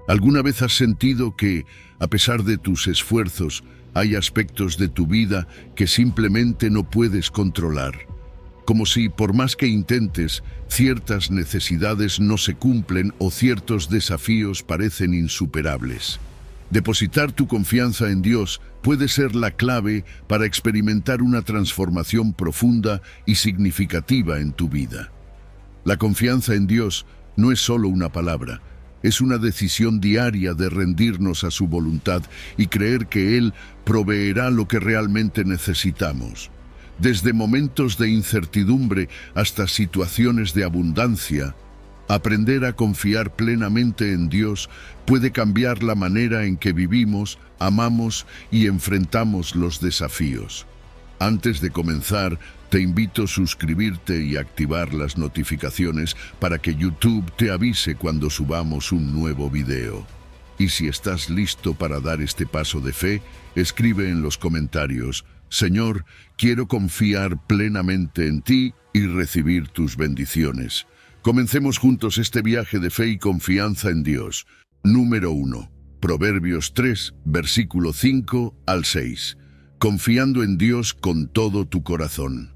¿Alguna vez has sentido que, a pesar de tus esfuerzos, hay aspectos de tu vida que simplemente no puedes controlar? Como si, por más que intentes, ciertas necesidades no se cumplen o ciertos desafíos parecen insuperables. Depositar tu confianza en Dios puede ser la clave para experimentar una transformación profunda y significativa en tu vida. La confianza en Dios no es solo una palabra, es una decisión diaria de rendirnos a su voluntad y creer que Él proveerá lo que realmente necesitamos. Desde momentos de incertidumbre hasta situaciones de abundancia, aprender a confiar plenamente en Dios puede cambiar la manera en que vivimos, amamos y enfrentamos los desafíos. Antes de comenzar, te invito a suscribirte y activar las notificaciones para que YouTube te avise cuando subamos un nuevo video. Y si estás listo para dar este paso de fe, escribe en los comentarios: Señor, quiero confiar plenamente en ti y recibir tus bendiciones. Comencemos juntos este viaje de fe y confianza en Dios. Número 1. Proverbios 3, versículo 5 al 6. Confiando en Dios con todo tu corazón.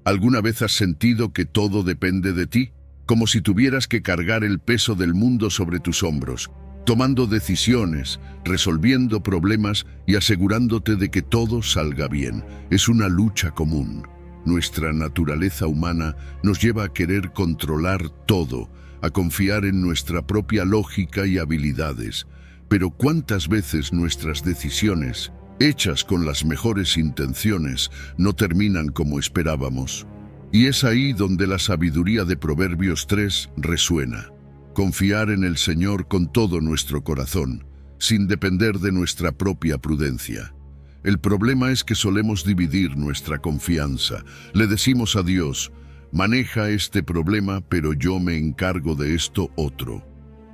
¿Alguna vez has sentido que todo depende de ti? Como si tuvieras que cargar el peso del mundo sobre tus hombros, tomando decisiones, resolviendo problemas y asegurándote de que todo salga bien. Es una lucha común. Nuestra naturaleza humana nos lleva a querer controlar todo, a confiar en nuestra propia lógica y habilidades. Pero ¿cuántas veces nuestras decisiones, hechas con las mejores intenciones, no terminan como esperábamos? Y es ahí donde la sabiduría de Proverbios 3 resuena. Confiar en el Señor con todo nuestro corazón, sin depender de nuestra propia prudencia. El problema es que solemos dividir nuestra confianza. Le decimos a Dios: maneja este problema, pero yo me encargo de esto otro.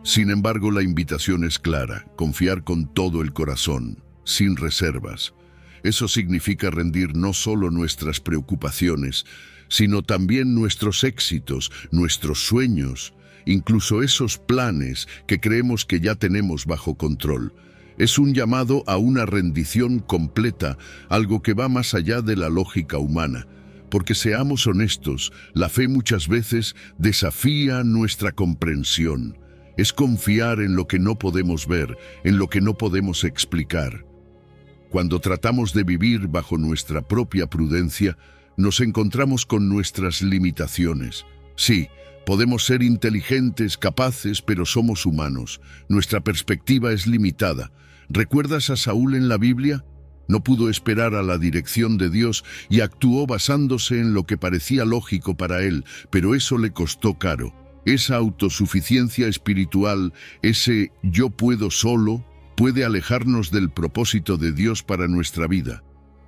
Sin embargo, la invitación es clara: confiar con todo el corazón, sin reservas. Eso significa rendir no solo nuestras preocupaciones, sino también nuestros éxitos, nuestros sueños, incluso esos planes que creemos que ya tenemos bajo control. Es un llamado a una rendición completa, algo que va más allá de la lógica humana. Porque seamos honestos, la fe muchas veces desafía nuestra comprensión. Es confiar en lo que no podemos ver, en lo que no podemos explicar. Cuando tratamos de vivir bajo nuestra propia prudencia, nos encontramos con nuestras limitaciones. Sí, podemos ser inteligentes, capaces, pero somos humanos. Nuestra perspectiva es limitada. ¿Recuerdas a Saúl en la Biblia? No pudo esperar a la dirección de Dios y actuó basándose en lo que parecía lógico para él, pero eso le costó caro. Esa autosuficiencia espiritual, ese yo puedo solo, puede alejarnos del propósito de Dios para nuestra vida.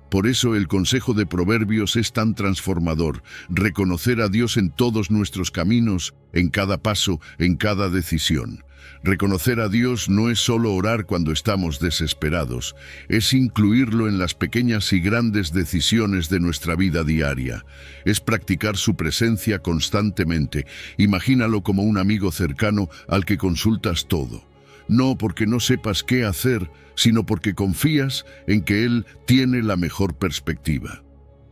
Por eso el consejo de Proverbios es tan transformador: reconocer a Dios en todos nuestros caminos, en cada paso, en cada decisión. Reconocer a Dios no es solo orar cuando estamos desesperados, es incluirlo en las pequeñas y grandes decisiones de nuestra vida diaria. Es practicar su presencia constantemente. Imagínalo como un amigo cercano al que consultas todo. No porque no sepas qué hacer, sino porque confías en que Él tiene la mejor perspectiva.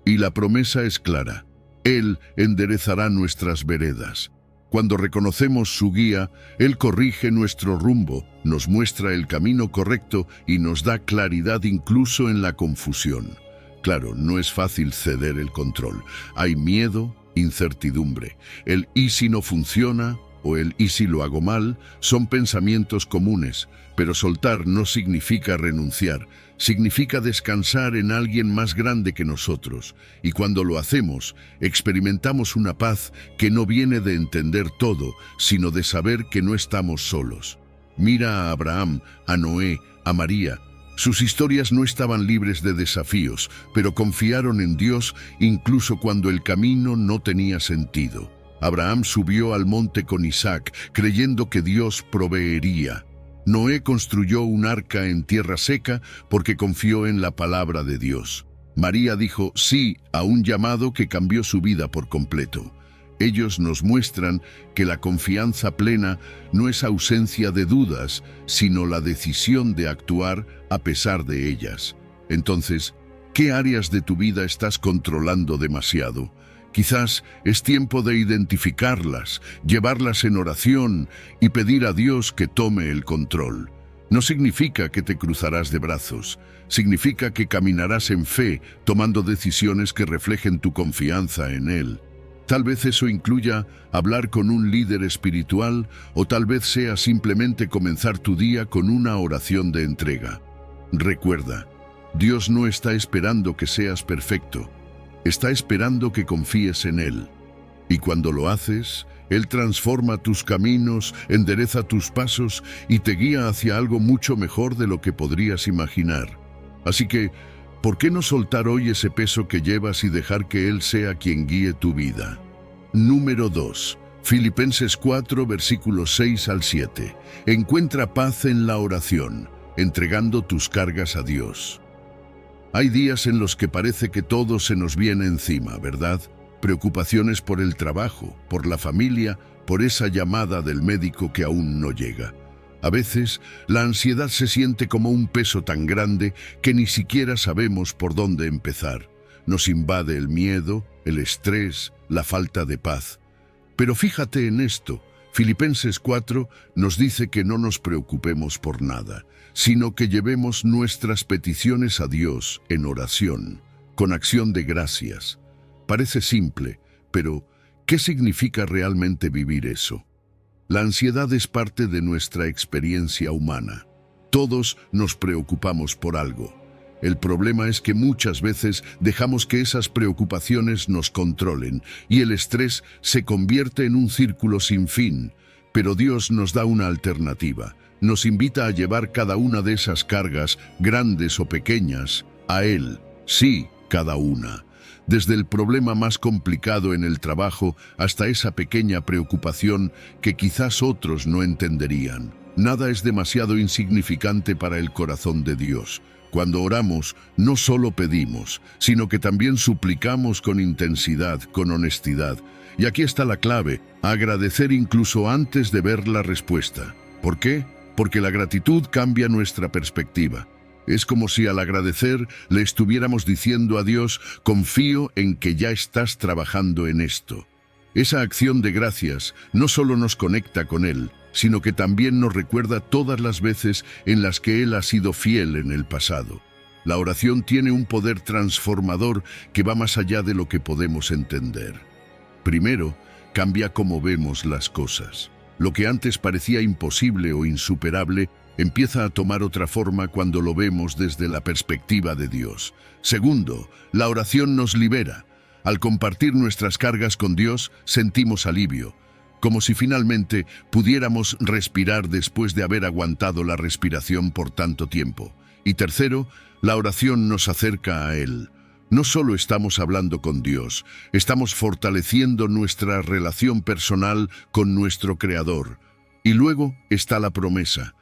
Y la promesa es clara: Él enderezará nuestras veredas. Cuando reconocemos su guía, Él corrige nuestro rumbo, nos muestra el camino correcto y nos da claridad incluso en la confusión. Claro, no es fácil ceder el control. Hay miedo, incertidumbre. El ¿y si no funciona? O el ¿y si lo hago mal? Son pensamientos comunes, pero soltar no significa renunciar, significa descansar en alguien más grande que nosotros. Y cuando lo hacemos, experimentamos una paz que no viene de entender todo, sino de saber que no estamos solos. Mira a Abraham, a Noé, a María. Sus historias no estaban libres de desafíos, pero confiaron en Dios incluso cuando el camino no tenía sentido. Abraham subió al monte con Isaac, creyendo que Dios proveería. Noé construyó un arca en tierra seca porque confió en la palabra de Dios. María dijo sí a un llamado que cambió su vida por completo. Ellos nos muestran que la confianza plena no es ausencia de dudas, sino la decisión de actuar a pesar de ellas. Entonces, ¿qué áreas de tu vida estás controlando demasiado? Quizás es tiempo de identificarlas, llevarlas en oración y pedir a Dios que tome el control. No significa que te cruzarás de brazos, significa que caminarás en fe, tomando decisiones que reflejen tu confianza en Él. Tal vez eso incluya hablar con un líder espiritual o tal vez sea simplemente comenzar tu día con una oración de entrega. Recuerda, Dios no está esperando que seas perfecto, está esperando que confíes en Él. Y cuando lo haces, Él transforma tus caminos, endereza tus pasos y te guía hacia algo mucho mejor de lo que podrías imaginar. Así que, ¿por qué no soltar hoy ese peso que llevas y dejar que Él sea quien guíe tu vida? Número 2. Filipenses 4, versículos 6 al 7. Encuentra paz en la oración, entregando tus cargas a Dios. Hay días en los que parece que todo se nos viene encima, ¿verdad? Preocupaciones por el trabajo, por la familia, por esa llamada del médico que aún no llega. A veces, la ansiedad se siente como un peso tan grande que ni siquiera sabemos por dónde empezar. Nos invade el miedo, el estrés, la falta de paz. Pero fíjate en esto, Filipenses 4 nos dice que no nos preocupemos por nada, sino que llevemos nuestras peticiones a Dios en oración, con acción de gracias. Parece simple, pero ¿qué significa realmente vivir eso? La ansiedad es parte de nuestra experiencia humana. Todos nos preocupamos por algo. El problema es que muchas veces dejamos que esas preocupaciones nos controlen y el estrés se convierte en un círculo sin fin. Pero Dios nos da una alternativa. Nos invita a llevar cada una de esas cargas, grandes o pequeñas, a Él. Sí, cada una. Desde el problema más complicado en el trabajo hasta esa pequeña preocupación que quizás otros no entenderían. Nada es demasiado insignificante para el corazón de Dios. Cuando oramos, no solo pedimos, sino que también suplicamos con intensidad, con honestidad. Y aquí está la clave, agradecer incluso antes de ver la respuesta. ¿Por qué? Porque la gratitud cambia nuestra perspectiva. Es como si al agradecer le estuviéramos diciendo a Dios, confío en que ya estás trabajando en esto. Esa acción de gracias no solo nos conecta con Él, sino que también nos recuerda todas las veces en las que Él ha sido fiel en el pasado. La oración tiene un poder transformador que va más allá de lo que podemos entender. Primero, cambia cómo vemos las cosas. Lo que antes parecía imposible o insuperable, empieza a tomar otra forma cuando lo vemos desde la perspectiva de Dios. Segundo, la oración nos libera. Al compartir nuestras cargas con Dios, sentimos alivio, como si finalmente pudiéramos respirar después de haber aguantado la respiración por tanto tiempo. Y tercero, la oración nos acerca a Él. No solo estamos hablando con Dios, estamos fortaleciendo nuestra relación personal con nuestro Creador. Y luego está la promesa.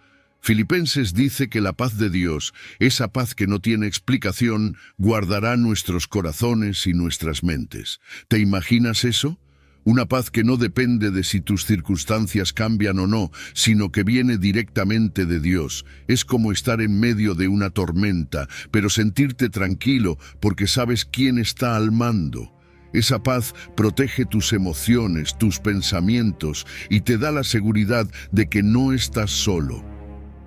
Filipenses dice que la paz de Dios, esa paz que no tiene explicación, guardará nuestros corazones y nuestras mentes. ¿Te imaginas eso? Una paz que no depende de si tus circunstancias cambian o no, sino que viene directamente de Dios. Es como estar en medio de una tormenta, pero sentirte tranquilo porque sabes quién está al mando. Esa paz protege tus emociones, tus pensamientos y te da la seguridad de que no estás solo.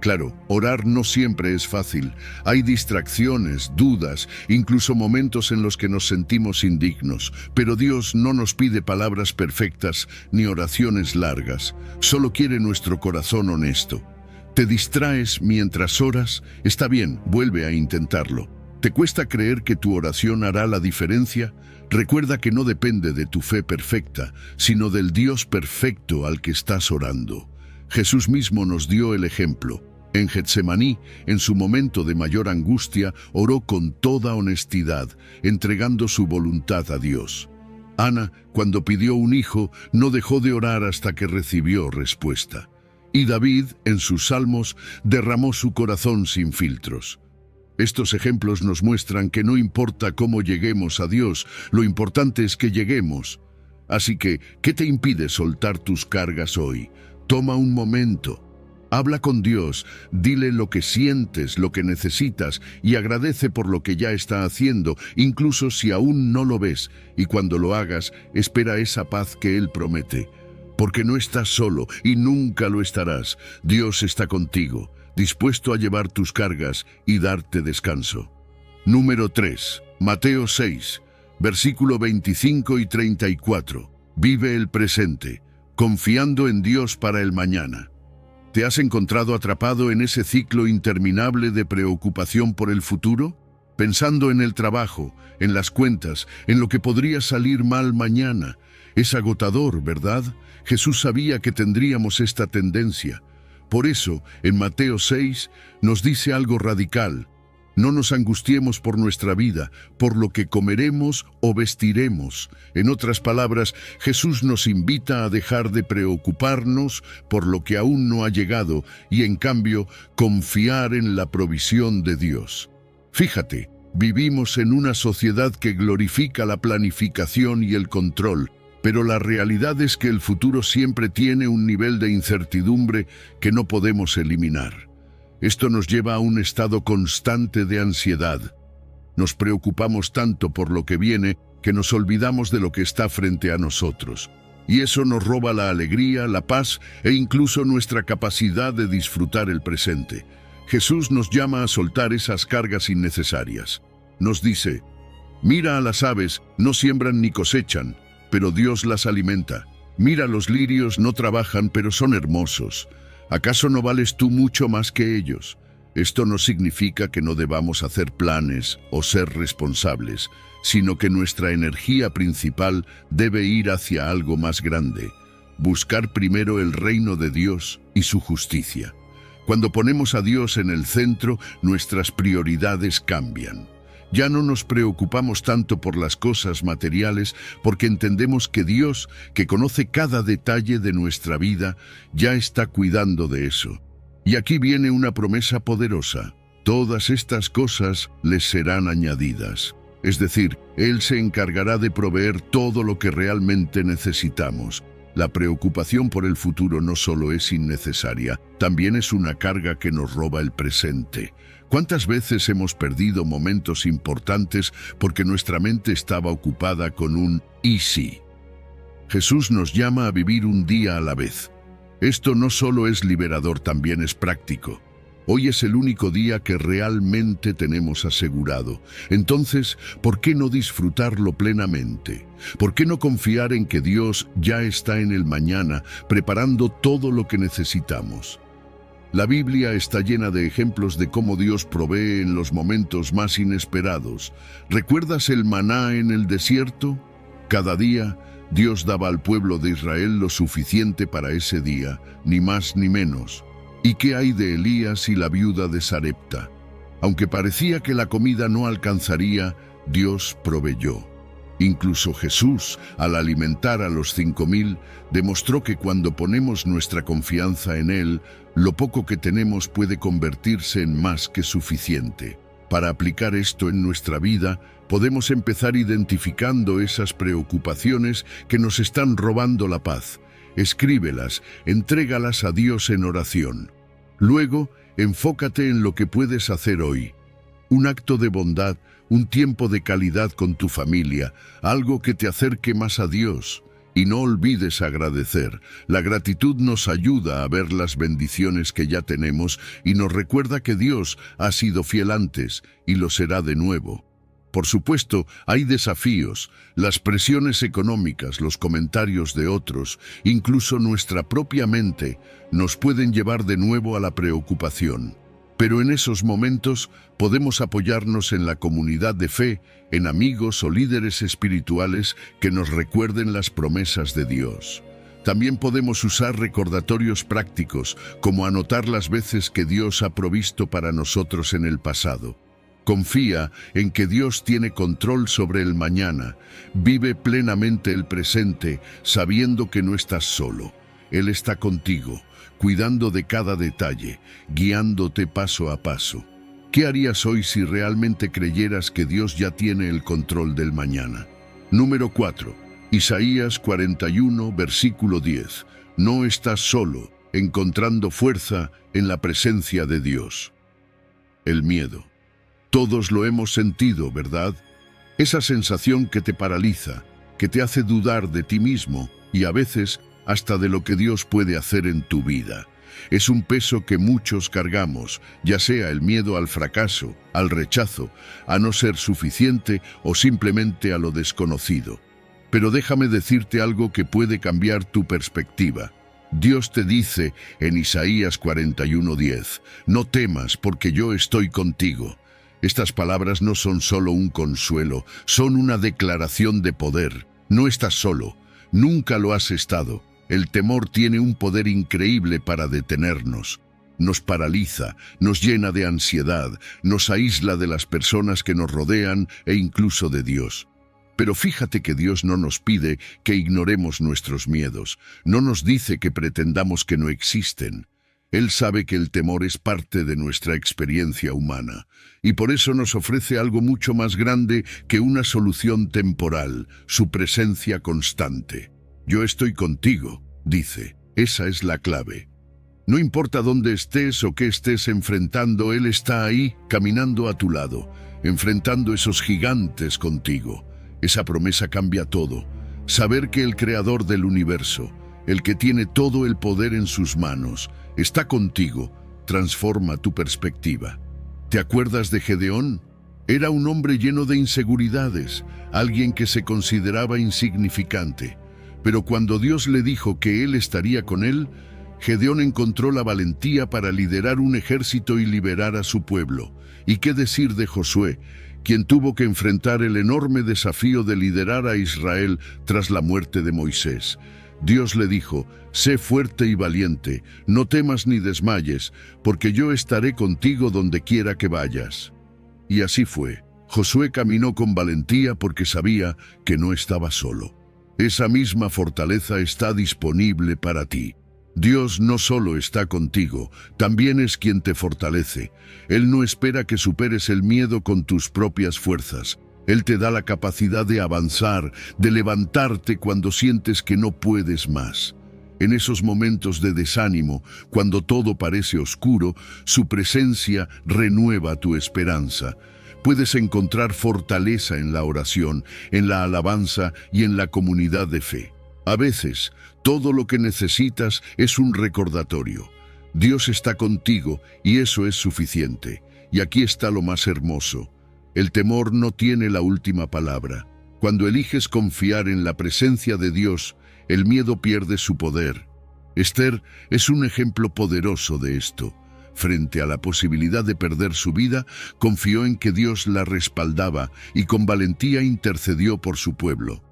Claro, orar no siempre es fácil. Hay distracciones, dudas, incluso momentos en los que nos sentimos indignos. Pero Dios no nos pide palabras perfectas ni oraciones largas. Solo quiere nuestro corazón honesto. ¿Te distraes mientras oras? Está bien, vuelve a intentarlo. ¿Te cuesta creer que tu oración hará la diferencia? Recuerda que no depende de tu fe perfecta, sino del Dios perfecto al que estás orando. Jesús mismo nos dio el ejemplo. En Getsemaní, en su momento de mayor angustia, oró con toda honestidad, entregando su voluntad a Dios. Ana, cuando pidió un hijo, no dejó de orar hasta que recibió respuesta. Y David, en sus salmos, derramó su corazón sin filtros. Estos ejemplos nos muestran que no importa cómo lleguemos a Dios, lo importante es que lleguemos. Así que, ¿qué te impide soltar tus cargas hoy? Toma un momento. Habla con Dios, dile lo que sientes, lo que necesitas y agradece por lo que ya está haciendo, incluso si aún no lo ves, y cuando lo hagas, espera esa paz que Él promete. Porque no estás solo y nunca lo estarás. Dios está contigo, dispuesto a llevar tus cargas y darte descanso. Número 3. Mateo 6, versículo 25 y 34. Vive el presente, confiando en Dios para el mañana. ¿Te has encontrado atrapado en ese ciclo interminable de preocupación por el futuro? Pensando en el trabajo, en las cuentas, en lo que podría salir mal mañana. Es agotador, ¿verdad? Jesús sabía que tendríamos esta tendencia. Por eso, en Mateo 6, nos dice algo radical. No nos angustiemos por nuestra vida, por lo que comeremos o vestiremos. En otras palabras, Jesús nos invita a dejar de preocuparnos por lo que aún no ha llegado y, en cambio, confiar en la provisión de Dios. Fíjate, vivimos en una sociedad que glorifica la planificación y el control, pero la realidad es que el futuro siempre tiene un nivel de incertidumbre que no podemos eliminar. Esto nos lleva a un estado constante de ansiedad. Nos preocupamos tanto por lo que viene que nos olvidamos de lo que está frente a nosotros. Y eso nos roba la alegría, la paz e incluso nuestra capacidad de disfrutar el presente. Jesús nos llama a soltar esas cargas innecesarias. Nos dice, mira a las aves, no siembran ni cosechan, pero Dios las alimenta. Mira los lirios, no trabajan, pero son hermosos. ¿Acaso no vales tú mucho más que ellos? Esto no significa que no debamos hacer planes o ser responsables, sino que nuestra energía principal debe ir hacia algo más grande, buscar primero el reino de Dios y su justicia. Cuando ponemos a Dios en el centro, nuestras prioridades cambian. Ya no nos preocupamos tanto por las cosas materiales porque entendemos que Dios, que conoce cada detalle de nuestra vida, ya está cuidando de eso. Y aquí viene una promesa poderosa. Todas estas cosas les serán añadidas. Es decir, Él se encargará de proveer todo lo que realmente necesitamos. La preocupación por el futuro no solo es innecesaria, también es una carga que nos roba el presente. ¿Cuántas veces hemos perdido momentos importantes porque nuestra mente estaba ocupada con un «y si»? Jesús nos llama a vivir un día a la vez. Esto no solo es liberador, también es práctico. Hoy es el único día que realmente tenemos asegurado. Entonces, ¿por qué no disfrutarlo plenamente? ¿Por qué no confiar en que Dios ya está en el mañana, preparando todo lo que necesitamos? La Biblia está llena de ejemplos de cómo Dios provee en los momentos más inesperados. ¿Recuerdas el maná en el desierto? Cada día, Dios daba al pueblo de Israel lo suficiente para ese día, ni más ni menos. ¿Y qué hay de Elías y la viuda de Sarepta? Aunque parecía que la comida no alcanzaría, Dios proveyó. Incluso Jesús, al alimentar a los 5,000, demostró que cuando ponemos nuestra confianza en Él, lo poco que tenemos puede convertirse en más que suficiente. Para aplicar esto en nuestra vida, podemos empezar identificando esas preocupaciones que nos están robando la paz. Escríbelas, entrégalas a Dios en oración. Luego, enfócate en lo que puedes hacer hoy. Un acto de bondad, un tiempo de calidad con tu familia, algo que te acerque más a Dios. Y no olvides agradecer. La gratitud nos ayuda a ver las bendiciones que ya tenemos y nos recuerda que Dios ha sido fiel antes y lo será de nuevo. Por supuesto, hay desafíos, las presiones económicas, los comentarios de otros, incluso nuestra propia mente, nos pueden llevar de nuevo a la preocupación. Pero en esos momentos podemos apoyarnos en la comunidad de fe, en amigos o líderes espirituales que nos recuerden las promesas de Dios. También podemos usar recordatorios prácticos, como anotar las veces que Dios ha provisto para nosotros en el pasado. Confía en que Dios tiene control sobre el mañana. Vive plenamente el presente, sabiendo que no estás solo. Él está contigo, cuidando de cada detalle, guiándote paso a paso. ¿Qué harías hoy si realmente creyeras que Dios ya tiene el control del mañana? Número 4. Isaías 41, versículo 10. No estás solo, encontrando fuerza en la presencia de Dios. El miedo. Todos lo hemos sentido, ¿verdad? Esa sensación que te paraliza, que te hace dudar de ti mismo y a veces hasta de lo que Dios puede hacer en tu vida. Es un peso que muchos cargamos, ya sea el miedo al fracaso, al rechazo, a no ser suficiente o simplemente a lo desconocido. Pero déjame decirte algo que puede cambiar tu perspectiva. Dios te dice en Isaías 41:10, no temas porque yo estoy contigo. Estas palabras no son solo un consuelo, son una declaración de poder. No estás solo, nunca lo has estado. El temor tiene un poder increíble para detenernos. Nos paraliza, nos llena de ansiedad, nos aísla de las personas que nos rodean e incluso de Dios. Pero fíjate que Dios no nos pide que ignoremos nuestros miedos, no nos dice que pretendamos que no existen. Él sabe que el temor es parte de nuestra experiencia humana, y por eso nos ofrece algo mucho más grande que una solución temporal, su presencia constante. Yo estoy contigo, dice, esa es la clave. No importa dónde estés o qué estés enfrentando, Él está ahí, caminando a tu lado, enfrentando esos gigantes contigo. Esa promesa cambia todo. Saber que el Creador del universo, el que tiene todo el poder en sus manos, está contigo, transforma tu perspectiva. ¿Te acuerdas de Gedeón? Era un hombre lleno de inseguridades, alguien que se consideraba insignificante. Pero cuando Dios le dijo que Él estaría con él, Gedeón encontró la valentía para liderar un ejército y liberar a su pueblo. ¿Y qué decir de Josué, quien tuvo que enfrentar el enorme desafío de liderar a Israel tras la muerte de Moisés? Dios le dijo, sé fuerte y valiente, no temas ni desmayes, porque yo estaré contigo donde quiera que vayas. Y así fue. Josué caminó con valentía porque sabía que no estaba solo. Esa misma fortaleza está disponible para ti. Dios no solo está contigo, también es quien te fortalece. Él no espera que superes el miedo con tus propias fuerzas. Él te da la capacidad de avanzar, de levantarte cuando sientes que no puedes más. En esos momentos de desánimo, cuando todo parece oscuro, su presencia renueva tu esperanza. Puedes encontrar fortaleza en la oración, en la alabanza y en la comunidad de fe. A veces, todo lo que necesitas es un recordatorio. Dios está contigo y eso es suficiente. Y aquí está lo más hermoso. El temor no tiene la última palabra. Cuando eliges confiar en la presencia de Dios, el miedo pierde su poder. Esther es un ejemplo poderoso de esto. Frente a la posibilidad de perder su vida, confió en que Dios la respaldaba y con valentía intercedió por su pueblo.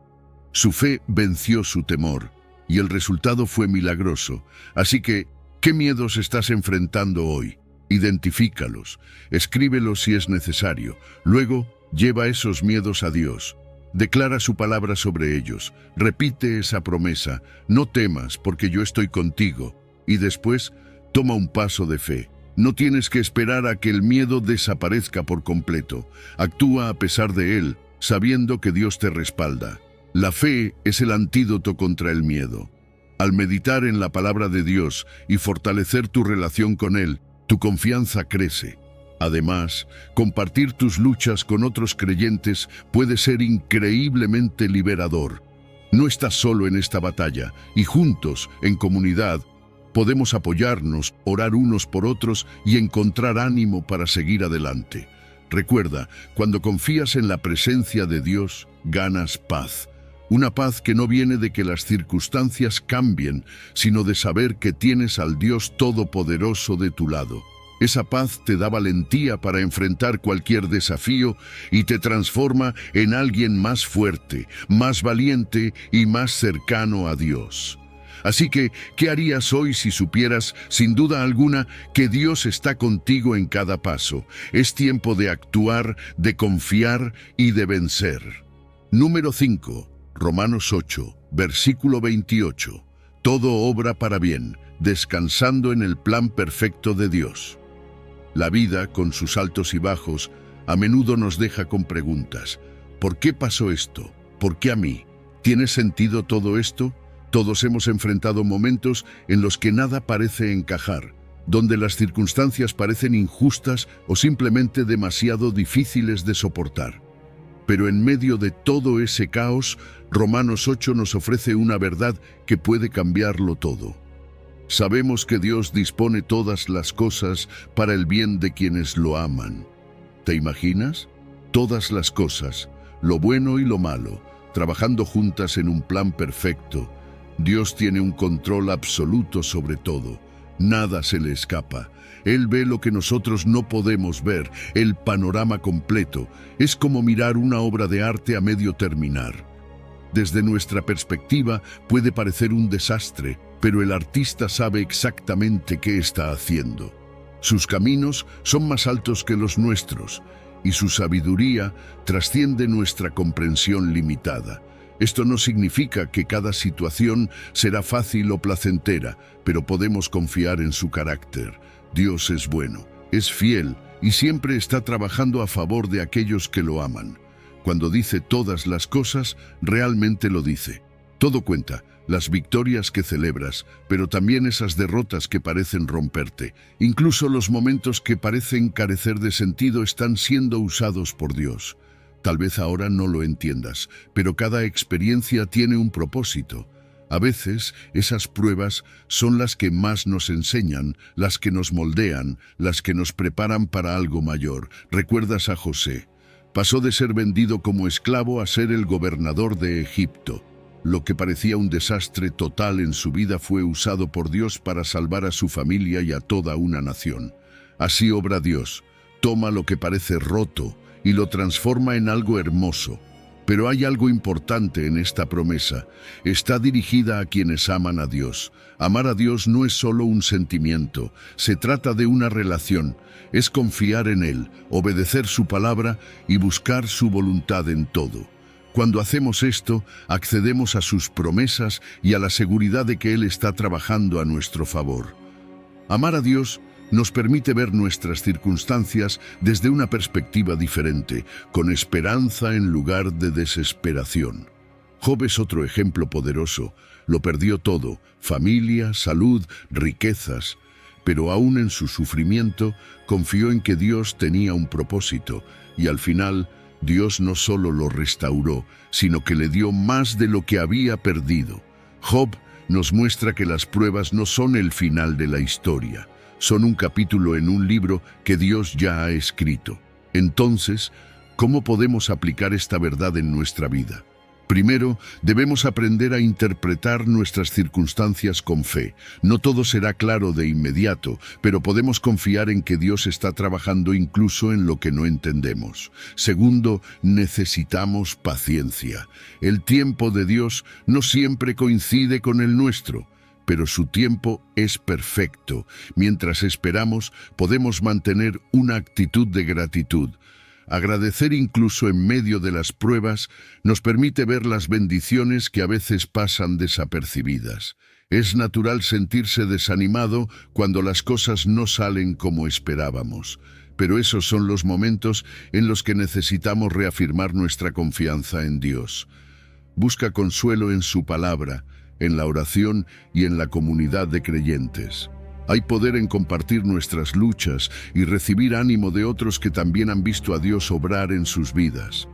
Su fe venció su temor, y el resultado fue milagroso. Así que, ¿qué miedos estás enfrentando hoy? Identifícalos, escríbelos si es necesario. Luego, lleva esos miedos a Dios. Declara su palabra sobre ellos. Repite esa promesa, no temas porque yo estoy contigo. Y después, toma un paso de fe. No tienes que esperar a que el miedo desaparezca por completo. Actúa a pesar de él, sabiendo que Dios te respalda. La fe es el antídoto contra el miedo. Al meditar en la palabra de Dios y fortalecer tu relación con Él, tu confianza crece. Además, compartir tus luchas con otros creyentes puede ser increíblemente liberador. No estás solo en esta batalla y juntos, en comunidad, podemos apoyarnos, orar unos por otros y encontrar ánimo para seguir adelante. Recuerda, cuando confías en la presencia de Dios, ganas paz. Una paz que no viene de que las circunstancias cambien, sino de saber que tienes al Dios Todopoderoso de tu lado. Esa paz te da valentía para enfrentar cualquier desafío y te transforma en alguien más fuerte, más valiente y más cercano a Dios. Así que, ¿qué harías hoy si supieras, sin duda alguna, que Dios está contigo en cada paso? Es tiempo de actuar, de confiar y de vencer. Número 5. Romanos 8, versículo 28. Todo obra para bien, descansando en el plan perfecto de Dios. La vida, con sus altos y bajos, a menudo nos deja con preguntas. ¿Por qué pasó esto? ¿Por qué a mí? ¿Tiene sentido todo esto? Todos hemos enfrentado momentos en los que nada parece encajar, donde las circunstancias parecen injustas o simplemente demasiado difíciles de soportar. Pero en medio de todo ese caos, Romanos 8 nos ofrece una verdad que puede cambiarlo todo. Sabemos que Dios dispone todas las cosas para el bien de quienes lo aman. ¿Te imaginas? Todas las cosas, lo bueno y lo malo, trabajando juntas en un plan perfecto. Dios tiene un control absoluto sobre todo. Nada se le escapa. Él ve lo que nosotros no podemos ver, el panorama completo. Es como mirar una obra de arte a medio terminar. Desde nuestra perspectiva puede parecer un desastre, pero el artista sabe exactamente qué está haciendo. Sus caminos son más altos que los nuestros, y su sabiduría trasciende nuestra comprensión limitada. Esto no significa que cada situación será fácil o placentera, pero podemos confiar en su carácter. Dios es bueno, es fiel y siempre está trabajando a favor de aquellos que lo aman. Cuando dice todas las cosas, realmente lo dice. Todo cuenta, las victorias que celebras, pero también esas derrotas que parecen romperte. Incluso los momentos que parecen carecer de sentido están siendo usados por Dios. Tal vez ahora no lo entiendas, pero cada experiencia tiene un propósito. A veces, esas pruebas son las que más nos enseñan, las que nos moldean, las que nos preparan para algo mayor. ¿Recuerdas a José? Pasó de ser vendido como esclavo a ser el gobernador de Egipto. Lo que parecía un desastre total en su vida fue usado por Dios para salvar a su familia y a toda una nación. Así obra Dios. Toma lo que parece roto y lo transforma en algo hermoso. Pero hay algo importante en esta promesa. Está dirigida a quienes aman a Dios. Amar a Dios no es solo un sentimiento, se trata de una relación. Es confiar en Él, obedecer su palabra y buscar su voluntad en todo. Cuando hacemos esto, accedemos a sus promesas y a la seguridad de que Él está trabajando a nuestro favor. Amar a Dios nos permite ver nuestras circunstancias desde una perspectiva diferente, con esperanza en lugar de desesperación. Job es otro ejemplo poderoso. Lo perdió todo: familia, salud, riquezas. Pero aún en su sufrimiento, confió en que Dios tenía un propósito, y al final, Dios no solo lo restauró, sino que le dio más de lo que había perdido. Job nos muestra que las pruebas no son el final de la historia. Son un capítulo en un libro que Dios ya ha escrito. Entonces, ¿cómo podemos aplicar esta verdad en nuestra vida? Primero, debemos aprender a interpretar nuestras circunstancias con fe. No todo será claro de inmediato, pero podemos confiar en que Dios está trabajando incluso en lo que no entendemos. Segundo, necesitamos paciencia. El tiempo de Dios no siempre coincide con el nuestro, pero su tiempo es perfecto. Mientras esperamos, podemos mantener una actitud de gratitud. Agradecer incluso en medio de las pruebas nos permite ver las bendiciones que a veces pasan desapercibidas. Es natural sentirse desanimado cuando las cosas no salen como esperábamos, pero esos son los momentos en los que necesitamos reafirmar nuestra confianza en Dios. Busca consuelo en su palabra, en la oración y en la comunidad de creyentes. Hay poder en compartir nuestras luchas y recibir ánimo de otros que también han visto a Dios obrar en sus vidas.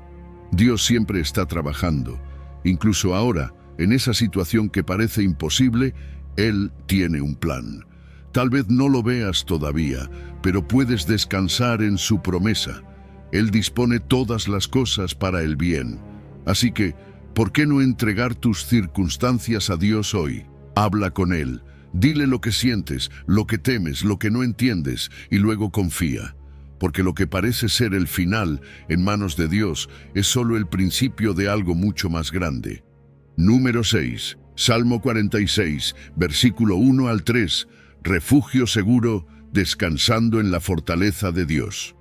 Dios siempre está trabajando. Incluso ahora, en esa situación que parece imposible, Él tiene un plan. Tal vez no lo veas todavía, pero puedes descansar en su promesa. Él dispone todas las cosas para el bien. Así que, ¿por qué no entregar tus circunstancias a Dios hoy? Habla con Él. Dile lo que sientes, lo que temes, lo que no entiendes, y luego confía. Porque lo que parece ser el final en manos de Dios es solo el principio de algo mucho más grande. Número 6. Salmo 46, versículo 1 al 3. Refugio seguro, descansando en la fortaleza de Dios.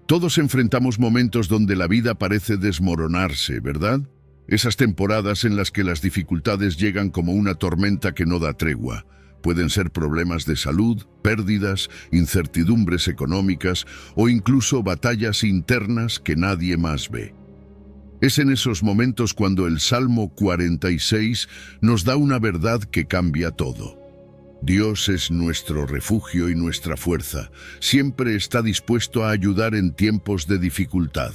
Todos enfrentamos momentos donde la vida parece desmoronarse, ¿verdad? Esas temporadas en las que las dificultades llegan como una tormenta que no da tregua. Pueden ser problemas de salud, pérdidas, incertidumbres económicas o incluso batallas internas que nadie más ve. Es en esos momentos cuando el Salmo 46 nos da una verdad que cambia todo. Dios es nuestro refugio y nuestra fuerza. Siempre está dispuesto a ayudar en tiempos de dificultad.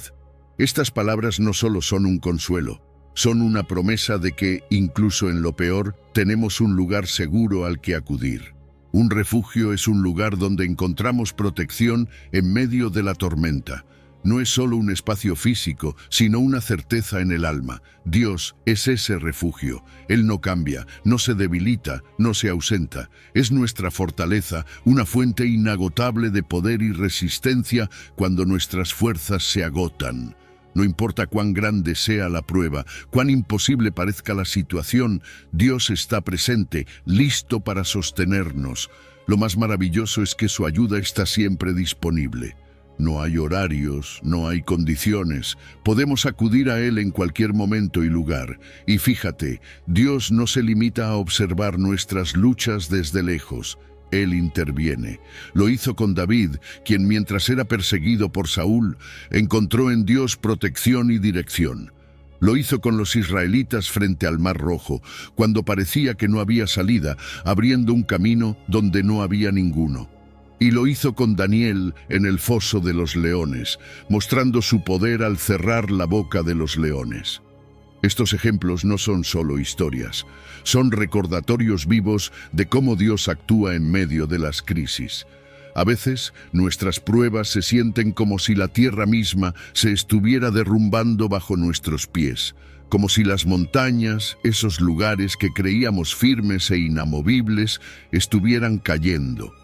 Estas palabras no solo son un consuelo, son una promesa de que, incluso en lo peor, tenemos un lugar seguro al que acudir. Un refugio es un lugar donde encontramos protección en medio de la tormenta. No es solo un espacio físico, sino una certeza en el alma. Dios es ese refugio. Él no cambia, no se debilita, no se ausenta. Es nuestra fortaleza, una fuente inagotable de poder y resistencia cuando nuestras fuerzas se agotan. No importa cuán grande sea la prueba, cuán imposible parezca la situación, Dios está presente, listo para sostenernos. Lo más maravilloso es que su ayuda está siempre disponible. No hay horarios, no hay condiciones. Podemos acudir a Él en cualquier momento y lugar. Y fíjate, Dios no se limita a observar nuestras luchas desde lejos. Él interviene. Lo hizo con David, quien mientras era perseguido por Saúl, encontró en Dios protección y dirección. Lo hizo con los israelitas frente al Mar Rojo, cuando parecía que no había salida, abriendo un camino donde no había ninguno. Y lo hizo con Daniel en el foso de los leones, mostrando su poder al cerrar la boca de los leones. Estos ejemplos no son solo historias, son recordatorios vivos de cómo Dios actúa en medio de las crisis. A veces, nuestras pruebas se sienten como si la tierra misma se estuviera derrumbando bajo nuestros pies, como si las montañas, esos lugares que creíamos firmes e inamovibles, estuvieran cayendo.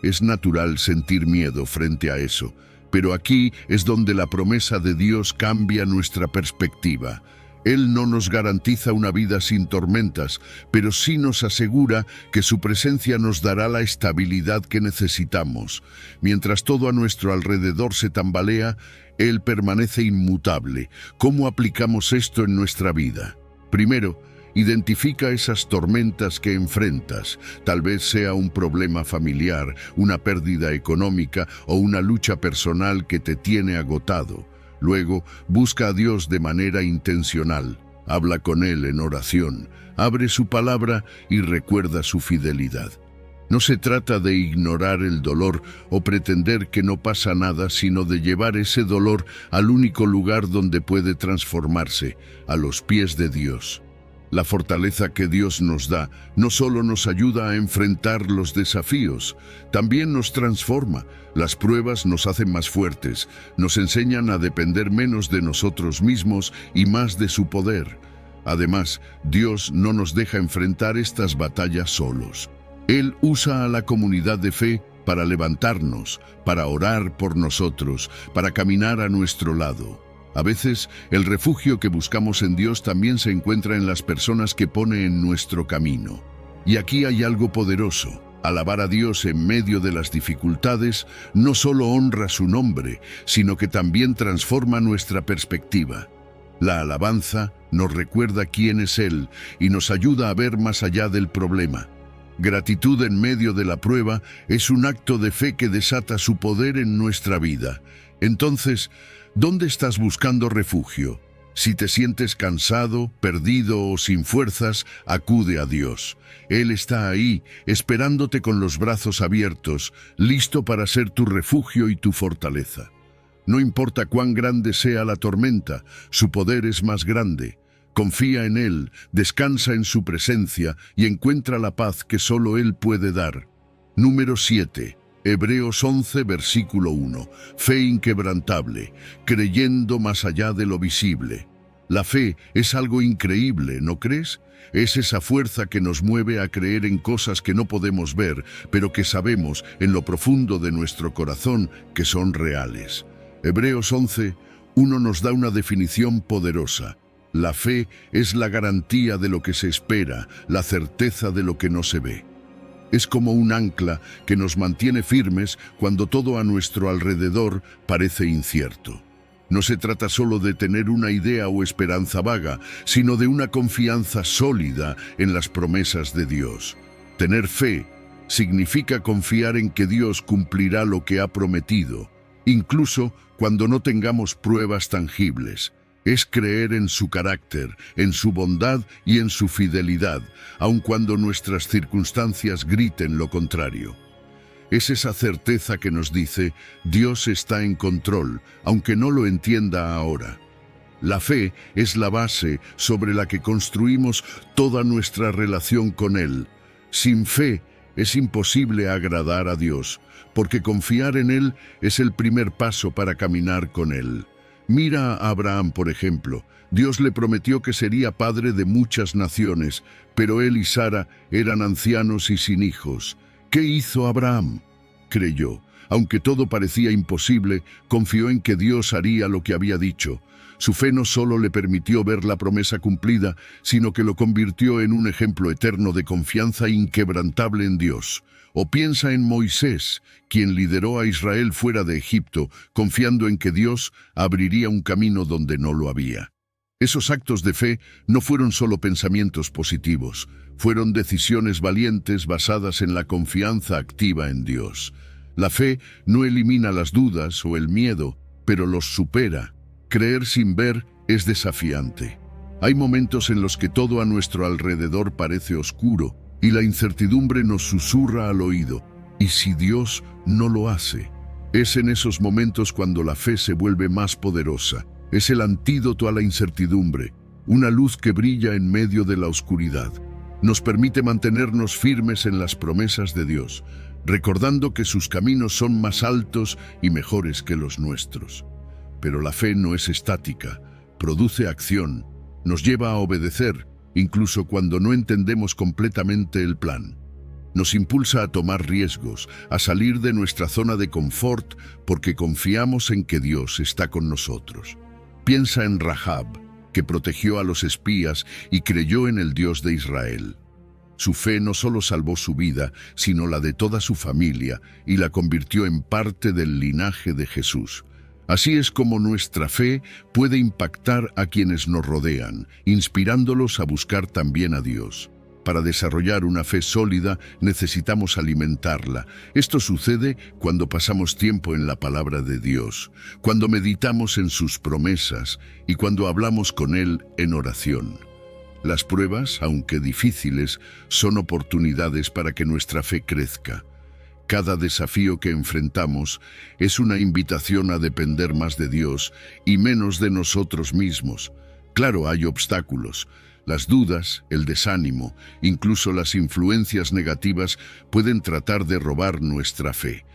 Es natural sentir miedo frente a eso, pero aquí es donde la promesa de Dios cambia nuestra perspectiva. Él no nos garantiza una vida sin tormentas, pero sí nos asegura que su presencia nos dará la estabilidad que necesitamos. Mientras todo a nuestro alrededor se tambalea, Él permanece inmutable. ¿Cómo aplicamos esto en nuestra vida? Primero, identifica esas tormentas que enfrentas. Tal vez sea un problema familiar, una pérdida económica o una lucha personal que te tiene agotado. Luego, busca a Dios de manera intencional. Habla con Él en oración, abre su palabra y recuerda su fidelidad. No se trata de ignorar el dolor o pretender que no pasa nada, sino de llevar ese dolor al único lugar donde puede transformarse, a los pies de Dios. La fortaleza que Dios nos da no solo nos ayuda a enfrentar los desafíos, también nos transforma. Las pruebas nos hacen más fuertes, nos enseñan a depender menos de nosotros mismos y más de su poder. Además, Dios no nos deja enfrentar estas batallas solos. Él usa a la comunidad de fe para levantarnos, para orar por nosotros, para caminar a nuestro lado. A veces, el refugio que buscamos en Dios también se encuentra en las personas que pone en nuestro camino. Y aquí hay algo poderoso. Alabar a Dios en medio de las dificultades no solo honra su nombre, sino que también transforma nuestra perspectiva. La alabanza nos recuerda quién es Él y nos ayuda a ver más allá del problema. Gratitud en medio de la prueba es un acto de fe que desata su poder en nuestra vida. Entonces, ¿dónde estás buscando refugio? Si te sientes cansado, perdido o sin fuerzas, acude a Dios. Él está ahí, esperándote con los brazos abiertos, listo para ser tu refugio y tu fortaleza. No importa cuán grande sea la tormenta, su poder es más grande. Confía en Él, descansa en su presencia y encuentra la paz que solo Él puede dar. Número 7. Hebreos 11, versículo 1. Fe inquebrantable, creyendo más allá de lo visible. La fe es algo increíble, ¿no crees? Es esa fuerza que nos mueve a creer en cosas que no podemos ver, pero que sabemos en lo profundo de nuestro corazón que son reales. Hebreos 11, 1 nos da una definición poderosa. La fe es la garantía de lo que se espera, la certeza de lo que no se ve. Es como un ancla que nos mantiene firmes cuando todo a nuestro alrededor parece incierto. No se trata solo de tener una idea o esperanza vaga, sino de una confianza sólida en las promesas de Dios. Tener fe significa confiar en que Dios cumplirá lo que ha prometido, incluso cuando no tengamos pruebas tangibles. Es creer en su carácter, en su bondad y en su fidelidad, aun cuando nuestras circunstancias griten lo contrario. Es esa certeza que nos dice, Dios está en control, aunque no lo entienda ahora. La fe es la base sobre la que construimos toda nuestra relación con Él. Sin fe es imposible agradar a Dios, porque confiar en Él es el primer paso para caminar con Él. Mira a Abraham, por ejemplo. Dios le prometió que sería padre de muchas naciones, pero él y Sara eran ancianos y sin hijos. ¿Qué hizo Abraham? Creyó. Aunque todo parecía imposible, confió en que Dios haría lo que había dicho. Su fe no solo le permitió ver la promesa cumplida, sino que lo convirtió en un ejemplo eterno de confianza inquebrantable en Dios. O piensa en Moisés, quien lideró a Israel fuera de Egipto, confiando en que Dios abriría un camino donde no lo había. Esos actos de fe no fueron solo pensamientos positivos, fueron decisiones valientes basadas en la confianza activa en Dios. La fe no elimina las dudas o el miedo, pero los supera. Creer sin ver es desafiante. Hay momentos en los que todo a nuestro alrededor parece oscuro y la incertidumbre nos susurra al oído. ¿Y si Dios no lo hace? Es en esos momentos cuando la fe se vuelve más poderosa. Es el antídoto a la incertidumbre, una luz que brilla en medio de la oscuridad. Nos permite mantenernos firmes en las promesas de Dios, recordando que sus caminos son más altos y mejores que los nuestros. Pero la fe no es estática, produce acción, nos lleva a obedecer, incluso cuando no entendemos completamente el plan. Nos impulsa a tomar riesgos, a salir de nuestra zona de confort, porque confiamos en que Dios está con nosotros. Piensa en Rahab, que protegió a los espías y creyó en el Dios de Israel. Su fe no solo salvó su vida, sino la de toda su familia, y la convirtió en parte del linaje de Jesús. Así es como nuestra fe puede impactar a quienes nos rodean, inspirándolos a buscar también a Dios. Para desarrollar una fe sólida necesitamos alimentarla. Esto sucede cuando pasamos tiempo en la palabra de Dios, cuando meditamos en sus promesas y cuando hablamos con Él en oración. Las pruebas, aunque difíciles, son oportunidades para que nuestra fe crezca. Cada desafío que enfrentamos es una invitación a depender más de Dios y menos de nosotros mismos. Claro, hay obstáculos. Las dudas, el desánimo, incluso las influencias negativas pueden tratar de robar nuestra fe.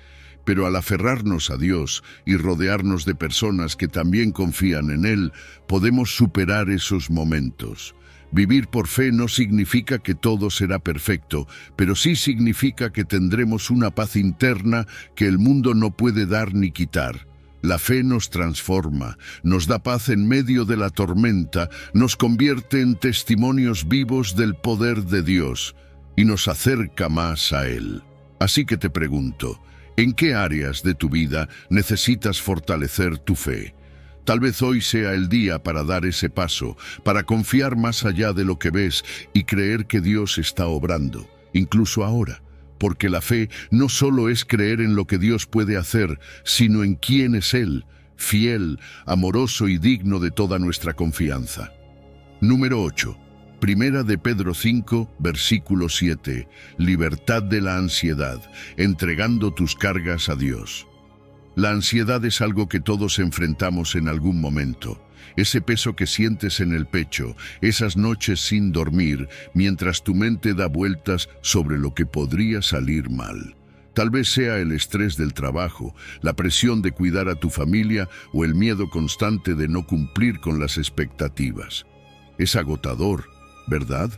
Pero al aferrarnos a Dios y rodearnos de personas que también confían en Él, podemos superar esos momentos. Vivir por fe no significa que todo será perfecto, pero sí significa que tendremos una paz interna que el mundo no puede dar ni quitar. La fe nos transforma, nos da paz en medio de la tormenta, nos convierte en testimonios vivos del poder de Dios y nos acerca más a Él. Así que te pregunto, ¿en qué áreas de tu vida necesitas fortalecer tu fe? Tal vez hoy sea el día para dar ese paso, para confiar más allá de lo que ves y creer que Dios está obrando, incluso ahora. Porque la fe no solo es creer en lo que Dios puede hacer, sino en quién es Él, fiel, amoroso y digno de toda nuestra confianza. Número 8. Primera de Pedro 5, versículo 7. Libertad de la ansiedad, entregando tus cargas a Dios. La ansiedad es algo que todos enfrentamos en algún momento. Ese peso que sientes en el pecho, esas noches sin dormir, mientras tu mente da vueltas sobre lo que podría salir mal. Tal vez sea el estrés del trabajo, la presión de cuidar a tu familia o el miedo constante de no cumplir con las expectativas. Es agotador, ¿verdad?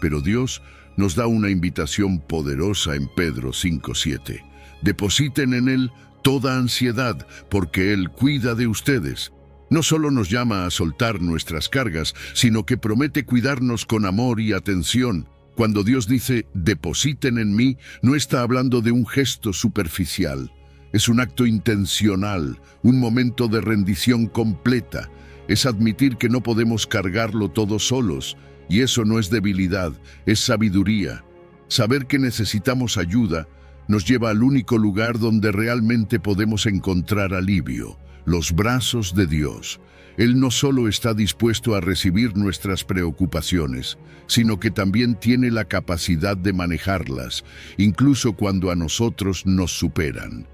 Pero Dios nos da una invitación poderosa en Pedro 5:7. Depositen en Él toda ansiedad, porque Él cuida de ustedes. No solo nos llama a soltar nuestras cargas, sino que promete cuidarnos con amor y atención. Cuando Dios dice, depositen en mí, no está hablando de un gesto superficial. Es un acto intencional, un momento de rendición completa. Es admitir que no podemos cargarlo todo solos, y eso no es debilidad, es sabiduría. Saber que necesitamos ayuda nos lleva al único lugar donde realmente podemos encontrar alivio, los brazos de Dios. Él no solo está dispuesto a recibir nuestras preocupaciones, sino que también tiene la capacidad de manejarlas, incluso cuando a nosotros nos superan.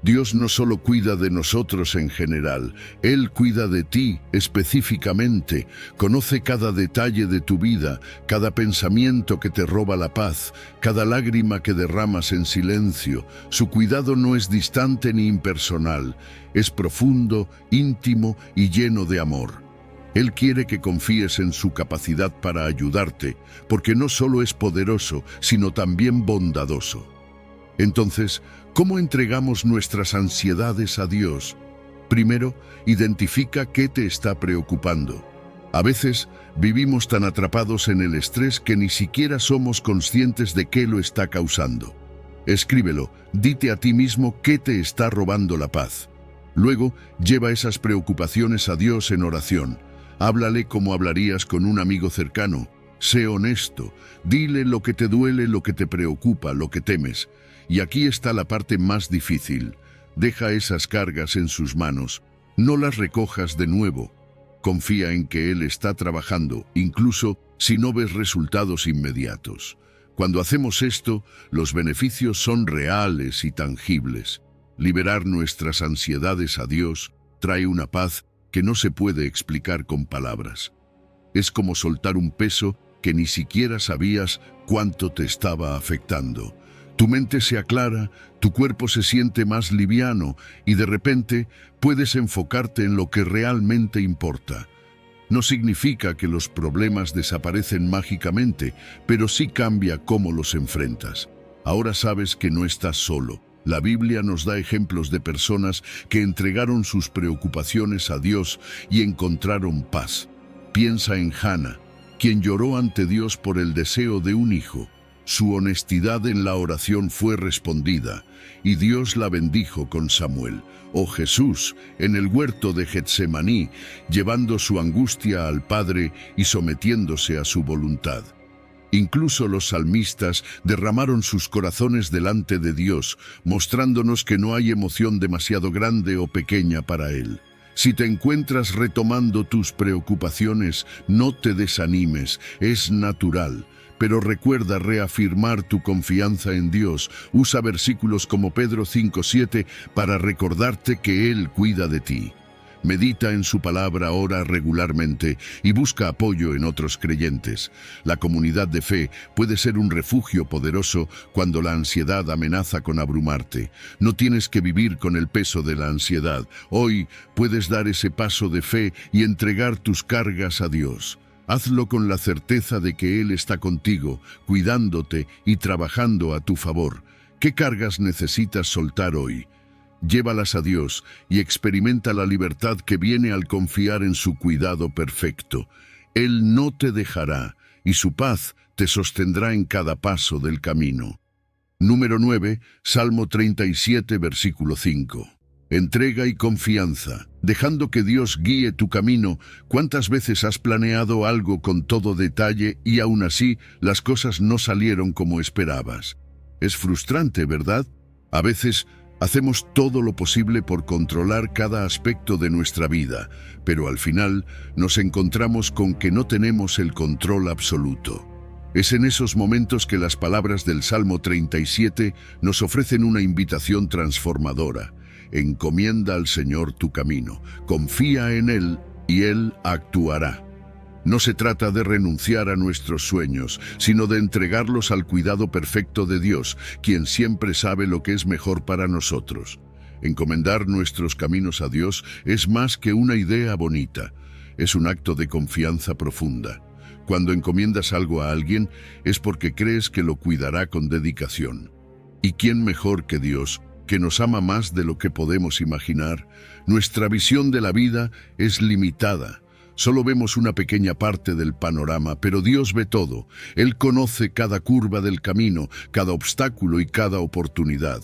Dios no solo cuida de nosotros en general, Él cuida de ti específicamente, conoce cada detalle de tu vida, cada pensamiento que te roba la paz, cada lágrima que derramas en silencio. Su cuidado no es distante ni impersonal, es profundo, íntimo y lleno de amor. Él quiere que confíes en su capacidad para ayudarte, porque no solo es poderoso, sino también bondadoso. Entonces, ¿cómo entregamos nuestras ansiedades a Dios? Primero, identifica qué te está preocupando. A veces, vivimos tan atrapados en el estrés que ni siquiera somos conscientes de qué lo está causando. Escríbelo, dite a ti mismo qué te está robando la paz. Luego, lleva esas preocupaciones a Dios en oración. Háblale como hablarías con un amigo cercano. Sé honesto, dile lo que te duele, lo que te preocupa, lo que temes. Y aquí está la parte más difícil. Deja esas cargas en sus manos. No las recojas de nuevo. Confía en que Él está trabajando, incluso si no ves resultados inmediatos. Cuando hacemos esto, los beneficios son reales y tangibles. Liberar nuestras ansiedades a Dios trae una paz que no se puede explicar con palabras. Es como soltar un peso que ni siquiera sabías cuánto te estaba afectando. Tu mente se aclara, tu cuerpo se siente más liviano y de repente puedes enfocarte en lo que realmente importa. No significa que los problemas desaparecen mágicamente, pero sí cambia cómo los enfrentas. Ahora sabes que no estás solo. La Biblia nos da ejemplos de personas que entregaron sus preocupaciones a Dios y encontraron paz. Piensa en Hannah, quien lloró ante Dios por el deseo de un hijo. Su honestidad en la oración fue respondida, y Dios la bendijo con Samuel. O Jesús, en el huerto de Getsemaní, llevando su angustia al Padre y sometiéndose a su voluntad. Incluso los salmistas derramaron sus corazones delante de Dios, mostrándonos que no hay emoción demasiado grande o pequeña para Él. Si te encuentras retomando tus preocupaciones, no te desanimes, es natural. Pero recuerda reafirmar tu confianza en Dios. Usa versículos como Pedro 5:7 para recordarte que Él cuida de ti. Medita en su palabra, ora regularmente y busca apoyo en otros creyentes. La comunidad de fe puede ser un refugio poderoso cuando la ansiedad amenaza con abrumarte. No tienes que vivir con el peso de la ansiedad. Hoy puedes dar ese paso de fe y entregar tus cargas a Dios. Hazlo con la certeza de que Él está contigo, cuidándote y trabajando a tu favor. ¿Qué cargas necesitas soltar hoy? Llévalas a Dios y experimenta la libertad que viene al confiar en su cuidado perfecto. Él no te dejará y su paz te sostendrá en cada paso del camino. Número 9, Salmo 37, versículo 5. Entrega y confianza, dejando que Dios guíe tu camino. ¿Cuántas veces has planeado algo con todo detalle y aún así las cosas no salieron como esperabas? Es frustrante, ¿verdad? A veces hacemos todo lo posible por controlar cada aspecto de nuestra vida, pero al final nos encontramos con que no tenemos el control absoluto. Es en esos momentos que las palabras del Salmo 37 nos ofrecen una invitación transformadora. Encomienda al Señor tu camino, confía en Él y Él actuará. No se trata de renunciar a nuestros sueños, sino de entregarlos al cuidado perfecto de Dios, quien siempre sabe lo que es mejor para nosotros. Encomendar nuestros caminos a Dios es más que una idea bonita, es un acto de confianza profunda. Cuando encomiendas algo a alguien, es porque crees que lo cuidará con dedicación. ¿Y quién mejor que Dios, que nos ama más de lo que podemos imaginar? Nuestra visión de la vida es limitada. Solo vemos una pequeña parte del panorama, pero Dios ve todo. Él conoce cada curva del camino, cada obstáculo y cada oportunidad.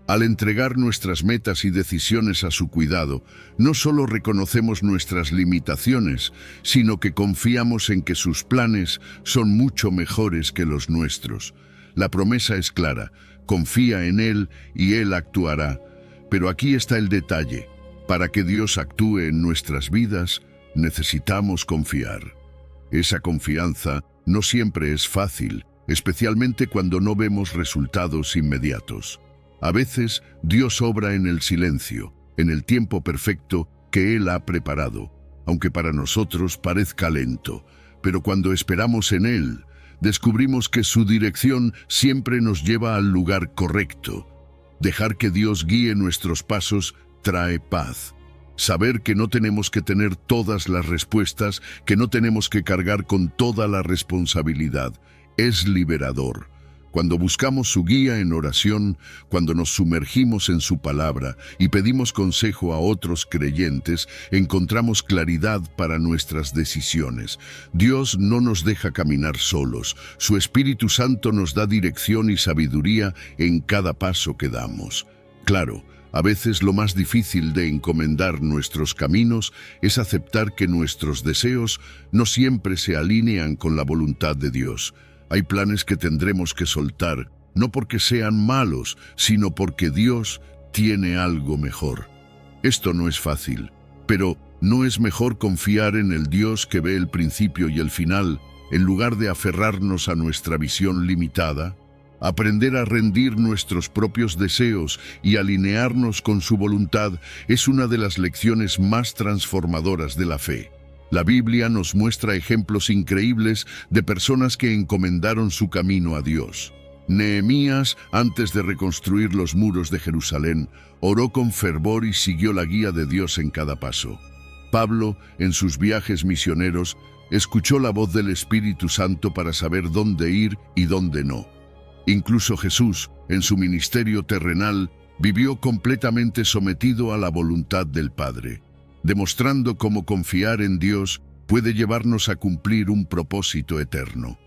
Al entregar nuestras metas y decisiones a su cuidado, no solo reconocemos nuestras limitaciones, sino que confiamos en que sus planes son mucho mejores que los nuestros. La promesa es clara: confía en Él y Él actuará. Pero aquí está el detalle. Para que Dios actúe en nuestras vidas, necesitamos confiar. Esa confianza no siempre es fácil, especialmente cuando no vemos resultados inmediatos. A veces, Dios obra en el silencio, en el tiempo perfecto que Él ha preparado, aunque para nosotros parezca lento. Pero cuando esperamos en Él, descubrimos que su dirección siempre nos lleva al lugar correcto. Dejar que Dios guíe nuestros pasos trae paz. Saber que no tenemos que tener todas las respuestas, que no tenemos que cargar con toda la responsabilidad, es liberador. Cuando buscamos su guía en oración, cuando nos sumergimos en su palabra y pedimos consejo a otros creyentes, encontramos claridad para nuestras decisiones. Dios no nos deja caminar solos. Su Espíritu Santo nos da dirección y sabiduría en cada paso que damos. Claro, a veces lo más difícil de encomendar nuestros caminos es aceptar que nuestros deseos no siempre se alinean con la voluntad de Dios. Hay planes que tendremos que soltar, no porque sean malos, sino porque Dios tiene algo mejor. Esto no es fácil, pero ¿no es mejor confiar en el Dios que ve el principio y el final, en lugar de aferrarnos a nuestra visión limitada? Aprender a rendir nuestros propios deseos y alinearnos con su voluntad es una de las lecciones más transformadoras de la fe. La Biblia nos muestra ejemplos increíbles de personas que encomendaron su camino a Dios. Nehemías, antes de reconstruir los muros de Jerusalén, oró con fervor y siguió la guía de Dios en cada paso. Pablo, en sus viajes misioneros, escuchó la voz del Espíritu Santo para saber dónde ir y dónde no. Incluso Jesús, en su ministerio terrenal, vivió completamente sometido a la voluntad del Padre, demostrando cómo confiar en Dios puede llevarnos a cumplir un propósito eterno.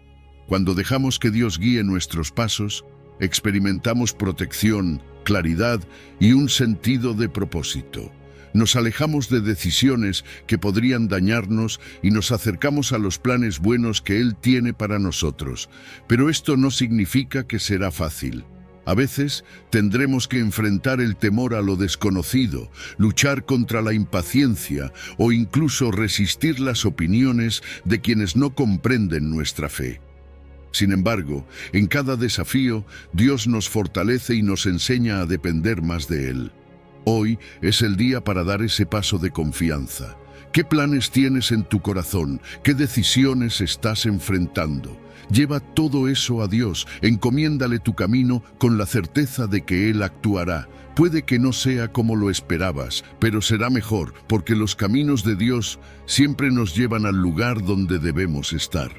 Cuando dejamos que Dios guíe nuestros pasos, experimentamos protección, claridad y un sentido de propósito. Nos alejamos de decisiones que podrían dañarnos y nos acercamos a los planes buenos que Él tiene para nosotros. Pero esto no significa que será fácil. A veces tendremos que enfrentar el temor a lo desconocido, luchar contra la impaciencia o incluso resistir las opiniones de quienes no comprenden nuestra fe. Sin embargo, en cada desafío, Dios nos fortalece y nos enseña a depender más de Él. Hoy es el día para dar ese paso de confianza. ¿Qué planes tienes en tu corazón? ¿Qué decisiones estás enfrentando? Lleva todo eso a Dios, encomiéndale tu camino con la certeza de que Él actuará. Puede que no sea como lo esperabas, pero será mejor, porque los caminos de Dios siempre nos llevan al lugar donde debemos estar.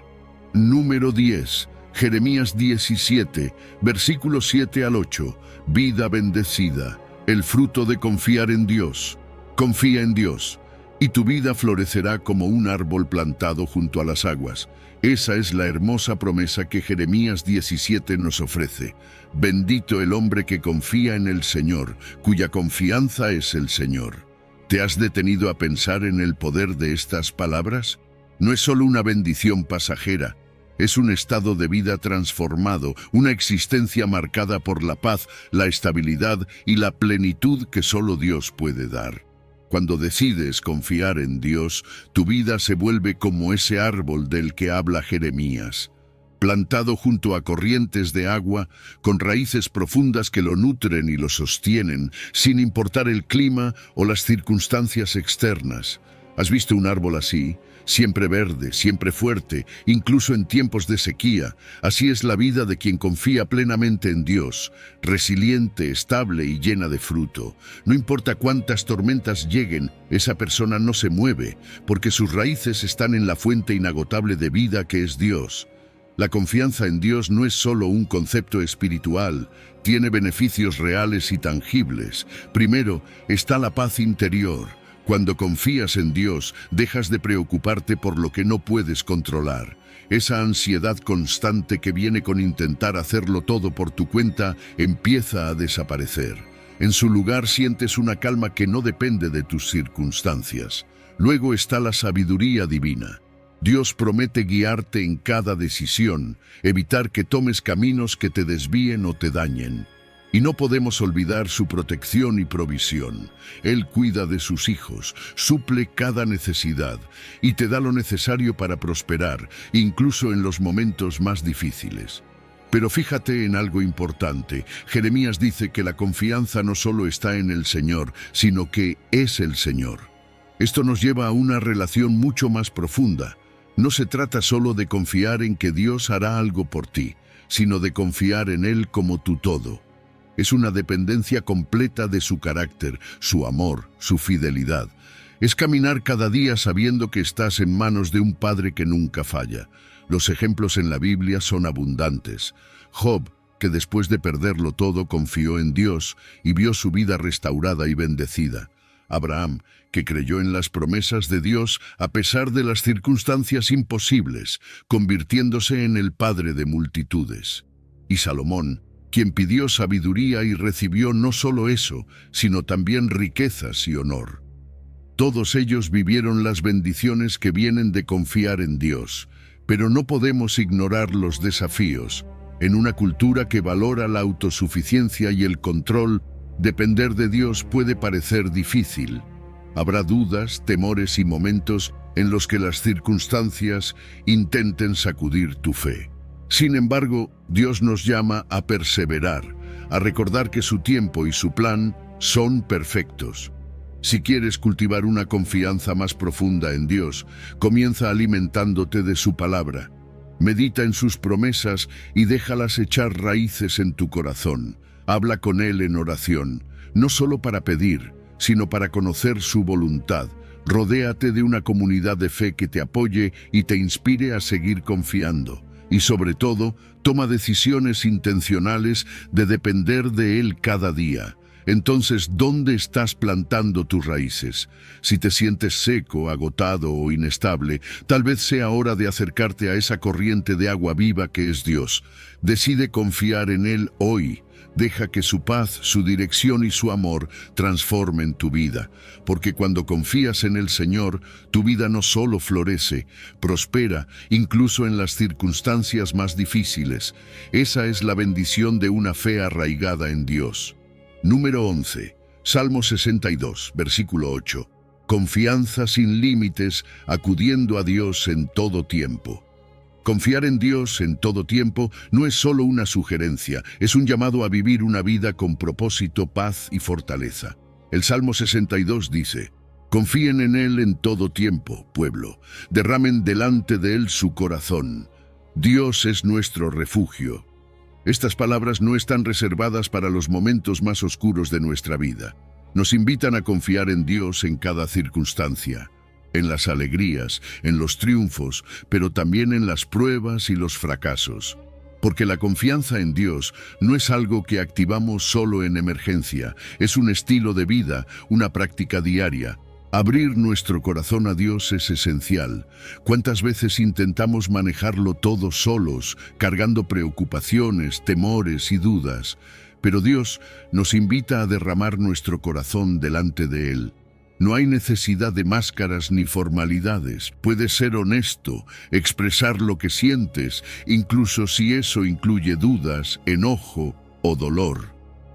Número 10. Jeremías 17, versículos 7 al 8. Vida bendecida, el fruto de confiar en Dios. Confía en Dios, y tu vida florecerá como un árbol plantado junto a las aguas. Esa es la hermosa promesa que Jeremías 17 nos ofrece. Bendito el hombre que confía en el Señor, cuya confianza es el Señor. ¿Te has detenido a pensar en el poder de estas palabras? No es solo una bendición pasajera, es un estado de vida transformado, una existencia marcada por la paz, la estabilidad y la plenitud que solo Dios puede dar. Cuando decides confiar en Dios, tu vida se vuelve como ese árbol del que habla Jeremías, plantado junto a corrientes de agua, con raíces profundas que lo nutren y lo sostienen, sin importar el clima o las circunstancias externas. ¿Has visto un árbol así? Siempre verde, siempre fuerte, incluso en tiempos de sequía. Así es la vida de quien confía plenamente en Dios, resiliente, estable y llena de fruto. No importa cuántas tormentas lleguen, esa persona no se mueve, porque sus raíces están en la fuente inagotable de vida que es Dios. La confianza en Dios no es solo un concepto espiritual, tiene beneficios reales y tangibles. Primero, está la paz interior. Cuando confías en Dios, dejas de preocuparte por lo que no puedes controlar. Esa ansiedad constante que viene con intentar hacerlo todo por tu cuenta empieza a desaparecer. En su lugar sientes una calma que no depende de tus circunstancias. Luego está la sabiduría divina. Dios promete guiarte en cada decisión, evitar que tomes caminos que te desvíen o te dañen. Y no podemos olvidar su protección y provisión. Él cuida de sus hijos, suple cada necesidad y te da lo necesario para prosperar, incluso en los momentos más difíciles. Pero fíjate en algo importante. Jeremías dice que la confianza no solo está en el Señor, sino que es el Señor. Esto nos lleva a una relación mucho más profunda. No se trata solo de confiar en que Dios hará algo por ti, sino de confiar en Él como tu todo. Es una dependencia completa de su carácter, su amor, su fidelidad. Es caminar cada día sabiendo que estás en manos de un Padre que nunca falla. Los ejemplos en la Biblia son abundantes. Job, que después de perderlo todo confió en Dios y vio su vida restaurada y bendecida. Abraham, que creyó en las promesas de Dios a pesar de las circunstancias imposibles, convirtiéndose en el padre de multitudes. Y Salomón, quien pidió sabiduría y recibió no solo eso, sino también riquezas y honor. Todos ellos vivieron las bendiciones que vienen de confiar en Dios, pero no podemos ignorar los desafíos. En una cultura que valora la autosuficiencia y el control, depender de Dios puede parecer difícil. Habrá dudas, temores y momentos en los que las circunstancias intenten sacudir tu fe. Sin embargo, Dios nos llama a perseverar, a recordar que su tiempo y su plan son perfectos. Si quieres cultivar una confianza más profunda en Dios, comienza alimentándote de su palabra. Medita en sus promesas y déjalas echar raíces en tu corazón. Habla con Él en oración, no solo para pedir, sino para conocer su voluntad. Rodéate de una comunidad de fe que te apoye y te inspire a seguir confiando. Y sobre todo, toma decisiones intencionales de depender de Él cada día. Entonces, ¿dónde estás plantando tus raíces? Si te sientes seco, agotado o inestable, tal vez sea hora de acercarte a esa corriente de agua viva que es Dios. Decide confiar en Él hoy. Deja que su paz, su dirección y su amor transformen tu vida, porque cuando confías en el Señor, tu vida no solo florece, prospera, incluso en las circunstancias más difíciles. Esa es la bendición de una fe arraigada en Dios. Número 11. Salmo 62, versículo 8. Confianza sin límites, acudiendo a Dios en todo tiempo. Confiar en Dios en todo tiempo no es solo una sugerencia, es un llamado a vivir una vida con propósito, paz y fortaleza. El Salmo 62 dice: confíen en Él en todo tiempo, pueblo, derramen delante de Él su corazón. Dios es nuestro refugio. Estas palabras no están reservadas para los momentos más oscuros de nuestra vida. Nos invitan a confiar en Dios en cada circunstancia. En las alegrías, en los triunfos, pero también en las pruebas y los fracasos. Porque la confianza en Dios no es algo que activamos solo en emergencia, es un estilo de vida, una práctica diaria. Abrir nuestro corazón a Dios es esencial. ¿Cuántas veces intentamos manejarlo todo solos, cargando preocupaciones, temores y dudas? Pero Dios nos invita a derramar nuestro corazón delante de Él. No hay necesidad de máscaras ni formalidades. Puedes ser honesto, expresar lo que sientes, incluso si eso incluye dudas, enojo o dolor.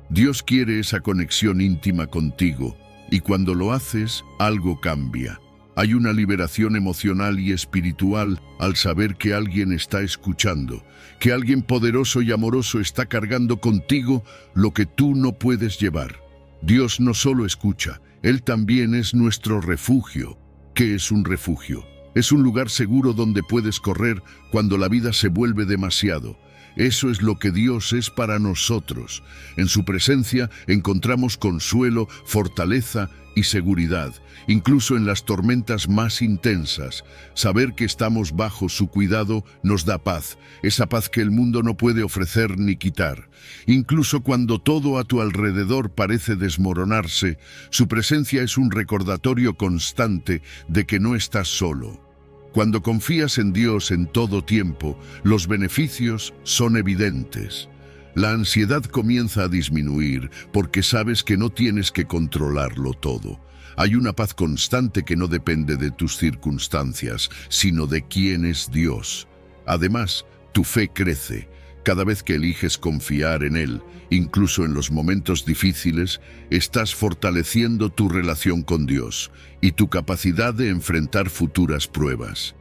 Dios quiere esa conexión íntima contigo, y cuando lo haces, algo cambia. Hay una liberación emocional y espiritual al saber que alguien está escuchando, que alguien poderoso y amoroso está cargando contigo lo que tú no puedes llevar. Dios no solo escucha, Él también es nuestro refugio. ¿Qué es un refugio? Es un lugar seguro donde puedes correr cuando la vida se vuelve demasiado. Eso es lo que Dios es para nosotros. En su presencia encontramos consuelo, fortaleza y seguridad, incluso en las tormentas más intensas. Saber que estamos bajo su cuidado nos da paz, esa paz que el mundo no puede ofrecer ni quitar. Incluso cuando todo a tu alrededor parece desmoronarse, su presencia es un recordatorio constante de que no estás solo. Cuando confías en Dios en todo tiempo, los beneficios son evidentes. La ansiedad comienza a disminuir porque sabes que no tienes que controlarlo todo. Hay una paz constante que no depende de tus circunstancias, sino de quién es Dios. Además, tu fe crece. Cada vez que eliges confiar en Él, incluso en los momentos difíciles, estás fortaleciendo tu relación con Dios y tu capacidad de enfrentar futuras pruebas.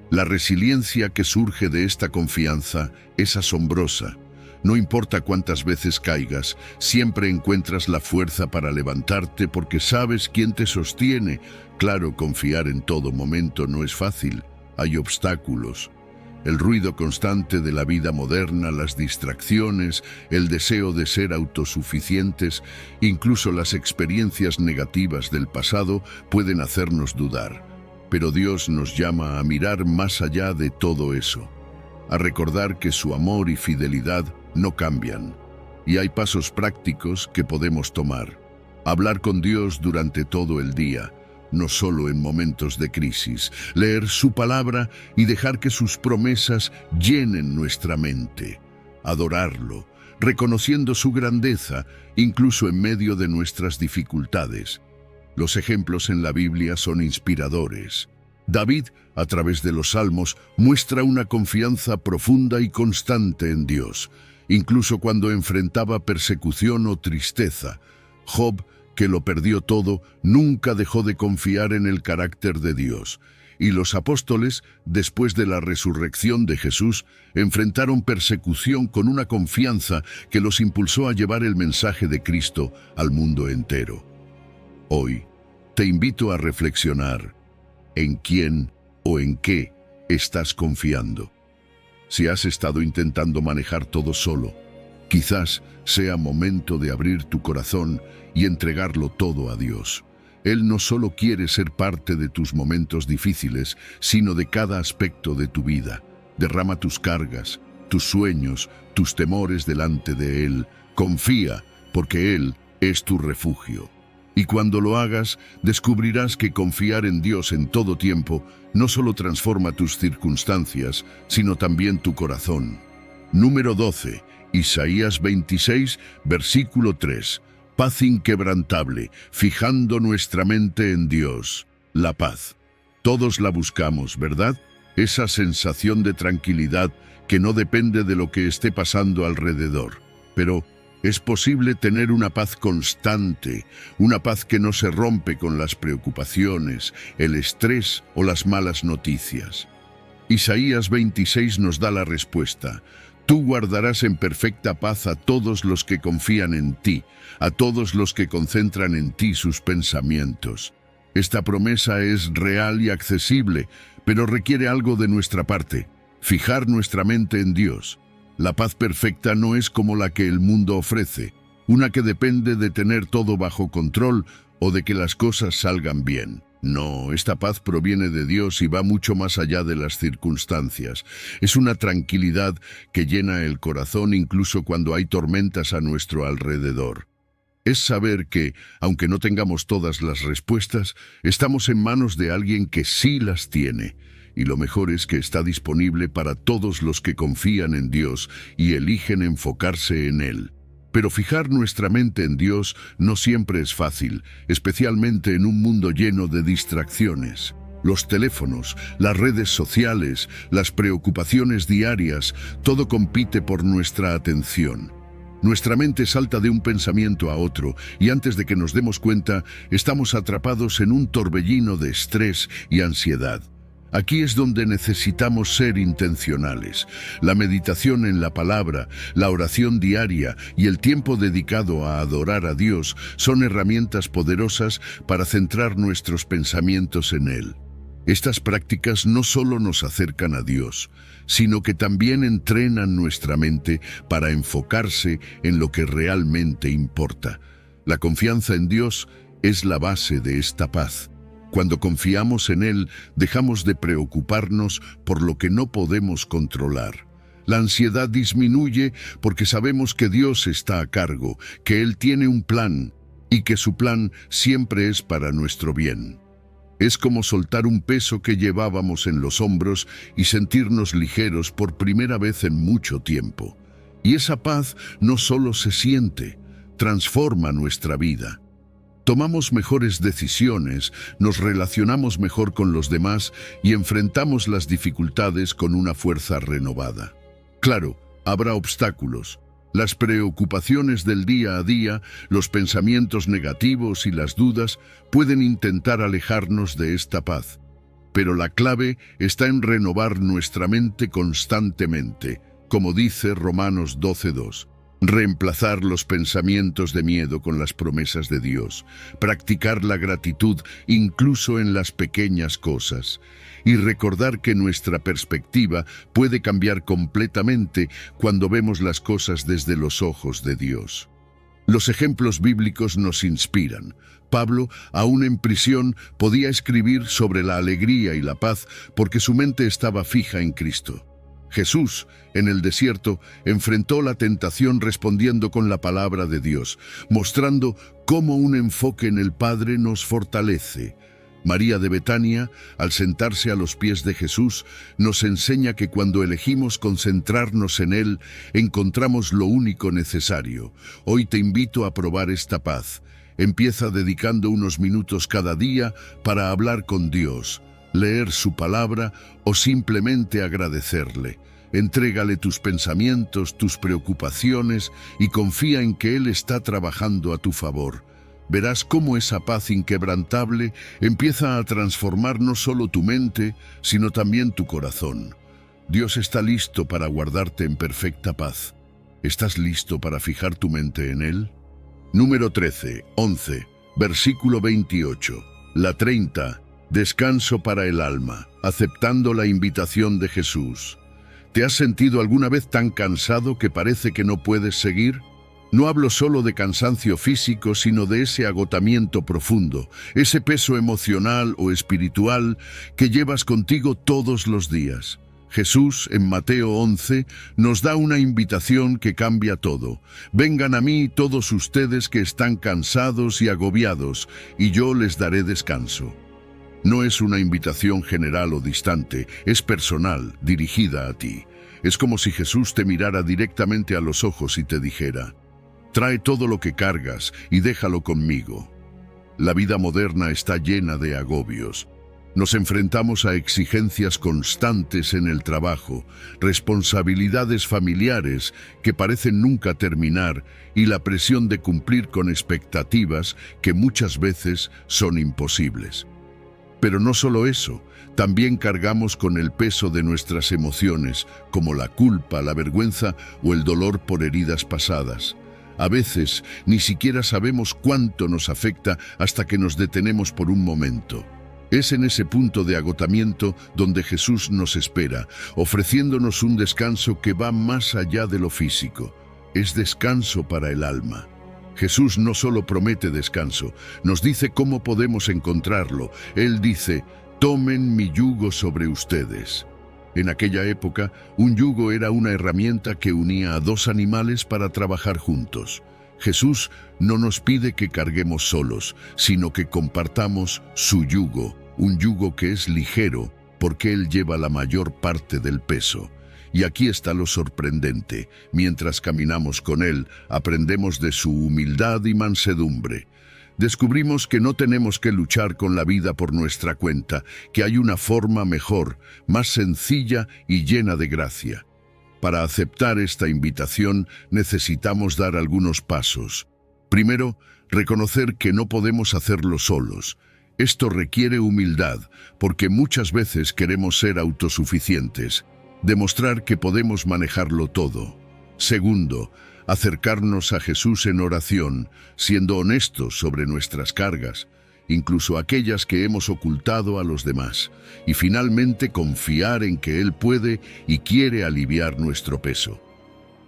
La resiliencia que surge de esta confianza es asombrosa. No importa cuántas veces caigas, siempre encuentras la fuerza para levantarte porque sabes quién te sostiene. Claro, confiar en todo momento no es fácil. Hay obstáculos. El ruido constante de la vida moderna, las distracciones, el deseo de ser autosuficientes, incluso las experiencias negativas del pasado pueden hacernos dudar. Pero Dios nos llama a mirar más allá de todo eso, a recordar que su amor y fidelidad no cambian. Y hay pasos prácticos que podemos tomar. Hablar con Dios durante todo el día, no solo en momentos de crisis, leer su palabra y dejar que sus promesas llenen nuestra mente. Adorarlo, reconociendo su grandeza, incluso en medio de nuestras dificultades. Los ejemplos en la Biblia son inspiradores. David, a través de los Salmos, muestra una confianza profunda y constante en Dios, incluso cuando enfrentaba persecución o tristeza. Job, que lo perdió todo, nunca dejó de confiar en el carácter de Dios. Y los apóstoles, después de la resurrección de Jesús, enfrentaron persecución con una confianza que los impulsó a llevar el mensaje de Cristo al mundo entero. Hoy, te invito a reflexionar en quién o en qué estás confiando. Si has estado intentando manejar todo solo, quizás sea momento de abrir tu corazón y entregarlo todo a Dios. Él no solo quiere ser parte de tus momentos difíciles, sino de cada aspecto de tu vida. Derrama tus cargas, tus sueños, tus temores delante de Él. Confía, porque Él es tu refugio. Y cuando lo hagas, descubrirás que confiar en Dios en todo tiempo no solo transforma tus circunstancias, sino también tu corazón. Número 12. Isaías 26, versículo 3. Paz inquebrantable, fijando nuestra mente en Dios. La paz. Todos la buscamos, ¿verdad? Esa sensación de tranquilidad que no depende de lo que esté pasando alrededor. Pero es posible tener una paz constante, una paz que no se rompe con las preocupaciones, el estrés o las malas noticias. Isaías 26 nos da la respuesta. Tú guardarás en perfecta paz a todos los que confían en ti, a todos los que concentran en ti sus pensamientos. Esta promesa es real y accesible, pero requiere algo de nuestra parte: fijar nuestra mente en Dios. La paz perfecta no es como la que el mundo ofrece, una que depende de tener todo bajo control o de que las cosas salgan bien. No, esta paz proviene de Dios y va mucho más allá de las circunstancias. Es una tranquilidad que llena el corazón incluso cuando hay tormentas a nuestro alrededor. Es saber que, aunque no tengamos todas las respuestas, estamos en manos de alguien que sí las tiene. Y lo mejor es que está disponible para todos los que confían en Dios y eligen enfocarse en Él. Pero fijar nuestra mente en Dios no siempre es fácil, especialmente en un mundo lleno de distracciones. Los teléfonos, las redes sociales, las preocupaciones diarias, todo compite por nuestra atención. Nuestra mente salta de un pensamiento a otro y antes de que nos demos cuenta, estamos atrapados en un torbellino de estrés y ansiedad. Aquí es donde necesitamos ser intencionales. La meditación en la palabra, la oración diaria y el tiempo dedicado a adorar a Dios son herramientas poderosas para centrar nuestros pensamientos en Él. Estas prácticas no solo nos acercan a Dios, sino que también entrenan nuestra mente para enfocarse en lo que realmente importa. La confianza en Dios es la base de esta paz. Cuando confiamos en Él, dejamos de preocuparnos por lo que no podemos controlar. La ansiedad disminuye porque sabemos que Dios está a cargo, que Él tiene un plan y que su plan siempre es para nuestro bien. Es como soltar un peso que llevábamos en los hombros y sentirnos ligeros por primera vez en mucho tiempo. Y esa paz no solo se siente, transforma nuestra vida. Tomamos mejores decisiones, nos relacionamos mejor con los demás y enfrentamos las dificultades con una fuerza renovada. Claro, habrá obstáculos. Las preocupaciones del día a día, los pensamientos negativos y las dudas pueden intentar alejarnos de esta paz. Pero la clave está en renovar nuestra mente constantemente, como dice Romanos 12:2. Reemplazar los pensamientos de miedo con las promesas de Dios, practicar la gratitud incluso en las pequeñas cosas, y recordar que nuestra perspectiva puede cambiar completamente cuando vemos las cosas desde los ojos de Dios. Los ejemplos bíblicos nos inspiran. Pablo, aún en prisión, podía escribir sobre la alegría y la paz porque su mente estaba fija en Cristo. Jesús, en el desierto, enfrentó la tentación respondiendo con la palabra de Dios, mostrando cómo un enfoque en el Padre nos fortalece. María de Betania, al sentarse a los pies de Jesús, nos enseña que cuando elegimos concentrarnos en Él, encontramos lo único necesario. Hoy te invito a probar esta paz. Empieza dedicando unos minutos cada día para hablar con Dios, leer su palabra o simplemente agradecerle. Entrégale tus pensamientos, tus preocupaciones y confía en que Él está trabajando a tu favor. Verás cómo esa paz inquebrantable empieza a transformar no solo tu mente, sino también tu corazón. Dios está listo para guardarte en perfecta paz. ¿Estás listo para fijar tu mente en Él? Número 11, versículo 28. La 30. Descanso para el alma, aceptando la invitación de Jesús. ¿Te has sentido alguna vez tan cansado que parece que no puedes seguir? No hablo solo de cansancio físico, sino de ese agotamiento profundo, ese peso emocional o espiritual que llevas contigo todos los días. Jesús, en Mateo 11, nos da una invitación que cambia todo. Vengan a mí todos ustedes que están cansados y agobiados, y yo les daré descanso. No es una invitación general o distante, es personal, dirigida a ti. Es como si Jesús te mirara directamente a los ojos y te dijera: trae todo lo que cargas y déjalo conmigo. La vida moderna está llena de agobios. Nos enfrentamos a exigencias constantes en el trabajo, responsabilidades familiares que parecen nunca terminar y la presión de cumplir con expectativas que muchas veces son imposibles. Pero no solo eso, también cargamos con el peso de nuestras emociones, como la culpa, la vergüenza o el dolor por heridas pasadas. A veces ni siquiera sabemos cuánto nos afecta hasta que nos detenemos por un momento. Es en ese punto de agotamiento donde Jesús nos espera, ofreciéndonos un descanso que va más allá de lo físico. Es descanso para el alma. Jesús no solo promete descanso, nos dice cómo podemos encontrarlo. Él dice: tomen mi yugo sobre ustedes. En aquella época, un yugo era una herramienta que unía a dos animales para trabajar juntos. Jesús no nos pide que carguemos solos, sino que compartamos su yugo, un yugo que es ligero, porque Él lleva la mayor parte del peso. Y aquí está lo sorprendente: mientras caminamos con Él, aprendemos de su humildad y mansedumbre. Descubrimos que no tenemos que luchar con la vida por nuestra cuenta, que hay una forma mejor, más sencilla y llena de gracia. Para aceptar esta invitación necesitamos dar algunos pasos. Primero, reconocer que no podemos hacerlo solos. Esto requiere humildad, porque muchas veces queremos ser autosuficientes, demostrar que podemos manejarlo todo. Segundo, acercarnos a Jesús en oración, siendo honestos sobre nuestras cargas, incluso aquellas que hemos ocultado a los demás. Y finalmente, confiar en que Él puede y quiere aliviar nuestro peso.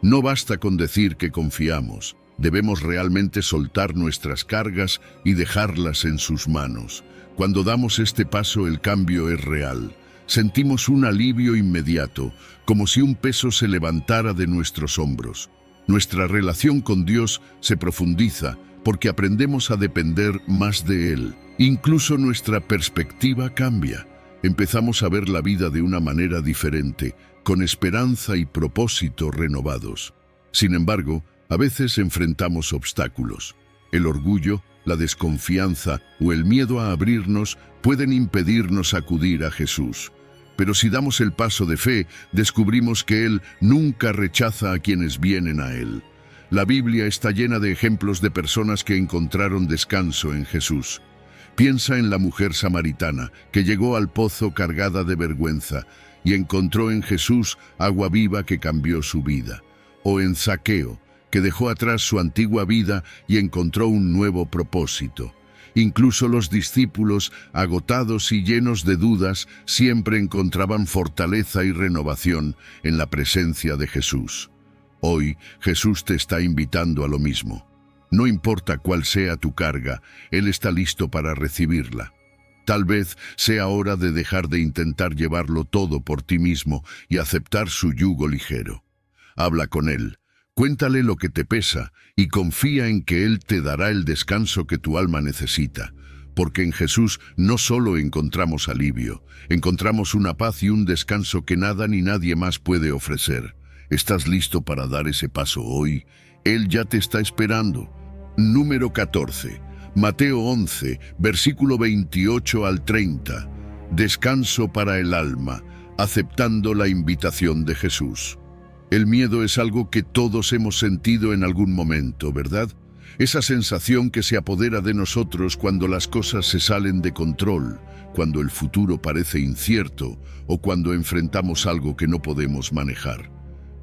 No basta con decir que confiamos, debemos realmente soltar nuestras cargas y dejarlas en sus manos. Cuando damos este paso, el cambio es real. Sentimos un alivio inmediato, como si un peso se levantara de nuestros hombros. Nuestra relación con Dios se profundiza porque aprendemos a depender más de Él. Incluso nuestra perspectiva cambia. Empezamos a ver la vida de una manera diferente, con esperanza y propósito renovados. Sin embargo, a veces enfrentamos obstáculos. El orgullo, la desconfianza o el miedo a abrirnos pueden impedirnos acudir a Jesús. Pero si damos el paso de fe, descubrimos que Él nunca rechaza a quienes vienen a Él. La Biblia está llena de ejemplos de personas que encontraron descanso en Jesús. Piensa en la mujer samaritana, que llegó al pozo cargada de vergüenza y encontró en Jesús agua viva que cambió su vida. O en Zaqueo, que dejó atrás su antigua vida y encontró un nuevo propósito. Incluso los discípulos, agotados y llenos de dudas, siempre encontraban fortaleza y renovación en la presencia de Jesús. Hoy, Jesús te está invitando a lo mismo. No importa cuál sea tu carga, Él está listo para recibirla. Tal vez sea hora de dejar de intentar llevarlo todo por ti mismo y aceptar su yugo ligero. Habla con Él. Cuéntale lo que te pesa y confía en que Él te dará el descanso que tu alma necesita, porque en Jesús no solo encontramos alivio, encontramos una paz y un descanso que nada ni nadie más puede ofrecer. ¿Estás listo para dar ese paso hoy? Él ya te está esperando. Número 14. Mateo 11, versículo 28 al 30. Descanso para el alma, aceptando la invitación de Jesús. El miedo es algo que todos hemos sentido en algún momento, ¿verdad? Esa sensación que se apodera de nosotros cuando las cosas se salen de control, cuando el futuro parece incierto o cuando enfrentamos algo que no podemos manejar.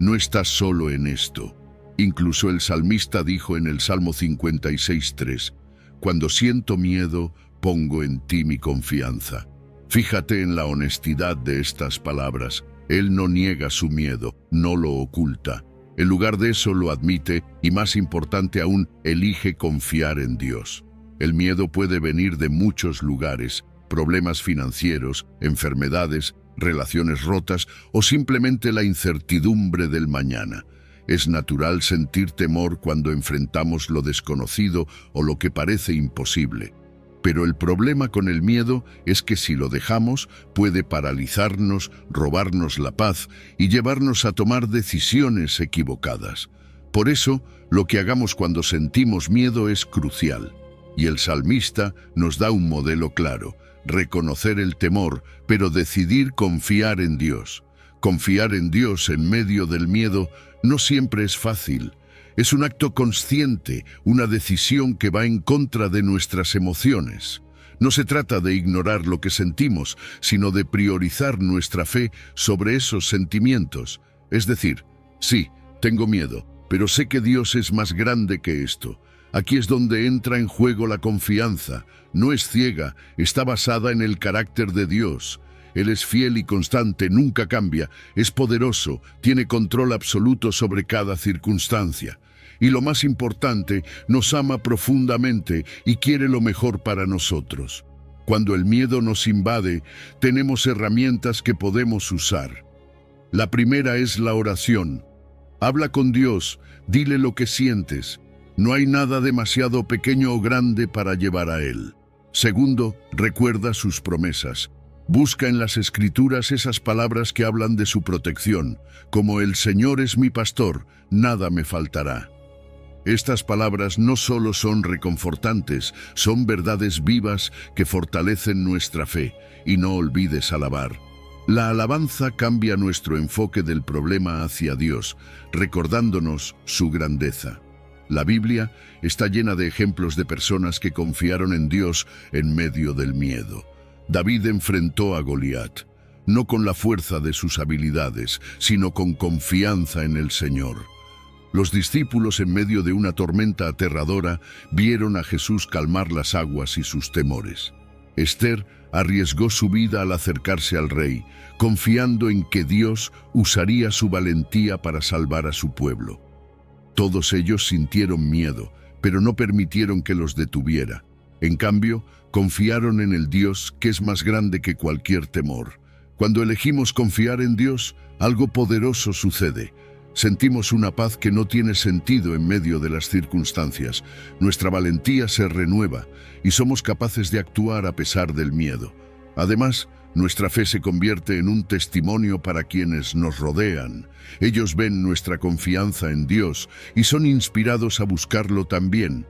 No estás solo en esto. Incluso el salmista dijo en el Salmo 56:3, «Cuando siento miedo, pongo en ti mi confianza». Fíjate en la honestidad de estas palabras. Él no niega su miedo, no lo oculta. En lugar de eso lo admite y, más importante aún, elige confiar en Dios. El miedo puede venir de muchos lugares: problemas financieros, enfermedades, relaciones rotas o simplemente la incertidumbre del mañana. Es natural sentir temor cuando enfrentamos lo desconocido o lo que parece imposible. Pero el problema con el miedo es que si lo dejamos, puede paralizarnos, robarnos la paz y llevarnos a tomar decisiones equivocadas. Por eso, lo que hagamos cuando sentimos miedo es crucial. Y el salmista nos da un modelo claro: reconocer el temor, pero decidir confiar en Dios. Confiar en Dios en medio del miedo no siempre es fácil. Es un acto consciente, una decisión que va en contra de nuestras emociones. No se trata de ignorar lo que sentimos, sino de priorizar nuestra fe sobre esos sentimientos. Es decir, sí, tengo miedo, pero sé que Dios es más grande que esto. Aquí es donde entra en juego la confianza. No es ciega, está basada en el carácter de Dios. Él es fiel y constante, nunca cambia, es poderoso, tiene control absoluto sobre cada circunstancia. Y lo más importante, nos ama profundamente y quiere lo mejor para nosotros. Cuando el miedo nos invade, tenemos herramientas que podemos usar. La primera es la oración. Habla con Dios, dile lo que sientes. No hay nada demasiado pequeño o grande para llevar a Él. Segundo, recuerda sus promesas. Busca en las Escrituras esas palabras que hablan de su protección, como «El Señor es mi pastor, nada me faltará». Estas palabras no solo son reconfortantes, son verdades vivas que fortalecen nuestra fe. Y no olvides alabar. La alabanza cambia nuestro enfoque del problema hacia Dios, recordándonos su grandeza. La Biblia está llena de ejemplos de personas que confiaron en Dios en medio del miedo. David enfrentó a Goliat, no con la fuerza de sus habilidades, sino con confianza en el Señor. Los discípulos, en medio de una tormenta aterradora, vieron a Jesús calmar las aguas y sus temores. Esther arriesgó su vida al acercarse al rey, confiando en que Dios usaría su valentía para salvar a su pueblo. Todos ellos sintieron miedo, pero no permitieron que los detuviera. En cambio, confiaron en el Dios que es más grande que cualquier temor. Cuando elegimos confiar en Dios, algo poderoso sucede. Sentimos una paz que no tiene sentido en medio de las circunstancias. Nuestra valentía se renueva y somos capaces de actuar a pesar del miedo. Además, nuestra fe se convierte en un testimonio para quienes nos rodean. Ellos ven nuestra confianza en Dios y son inspirados a buscarlo también.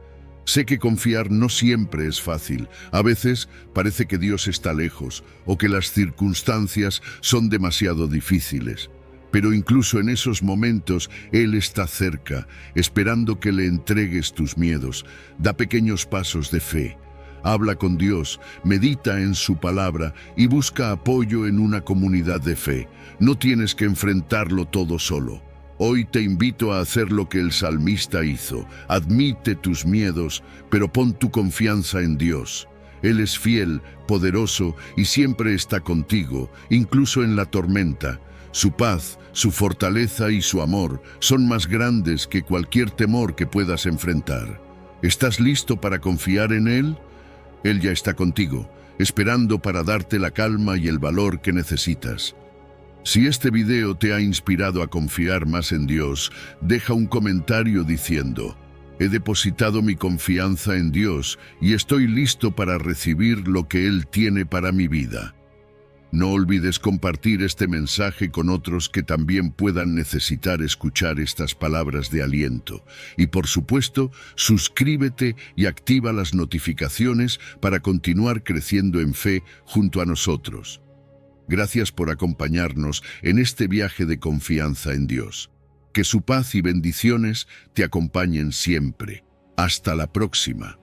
Sé que confiar no siempre es fácil. A veces parece que Dios está lejos o que las circunstancias son demasiado difíciles. Pero incluso en esos momentos, Él está cerca, esperando que le entregues tus miedos. Da pequeños pasos de fe. Habla con Dios, medita en su palabra y busca apoyo en una comunidad de fe. No tienes que enfrentarlo todo solo. Hoy te invito a hacer lo que el salmista hizo. Admite tus miedos, pero pon tu confianza en Dios. Él es fiel, poderoso y siempre está contigo, incluso en la tormenta. Su paz, su fortaleza y su amor son más grandes que cualquier temor que puedas enfrentar. ¿Estás listo para confiar en Él? Él ya está contigo, esperando para darte la calma y el valor que necesitas. Si este video te ha inspirado a confiar más en Dios, deja un comentario diciendo: he depositado mi confianza en Dios y estoy listo para recibir lo que Él tiene para mi vida. No olvides compartir este mensaje con otros que también puedan necesitar escuchar estas palabras de aliento. Y por supuesto, suscríbete y activa las notificaciones para continuar creciendo en fe junto a nosotros. Gracias por acompañarnos en este viaje de confianza en Dios. Que su paz y bendiciones te acompañen siempre. Hasta la próxima.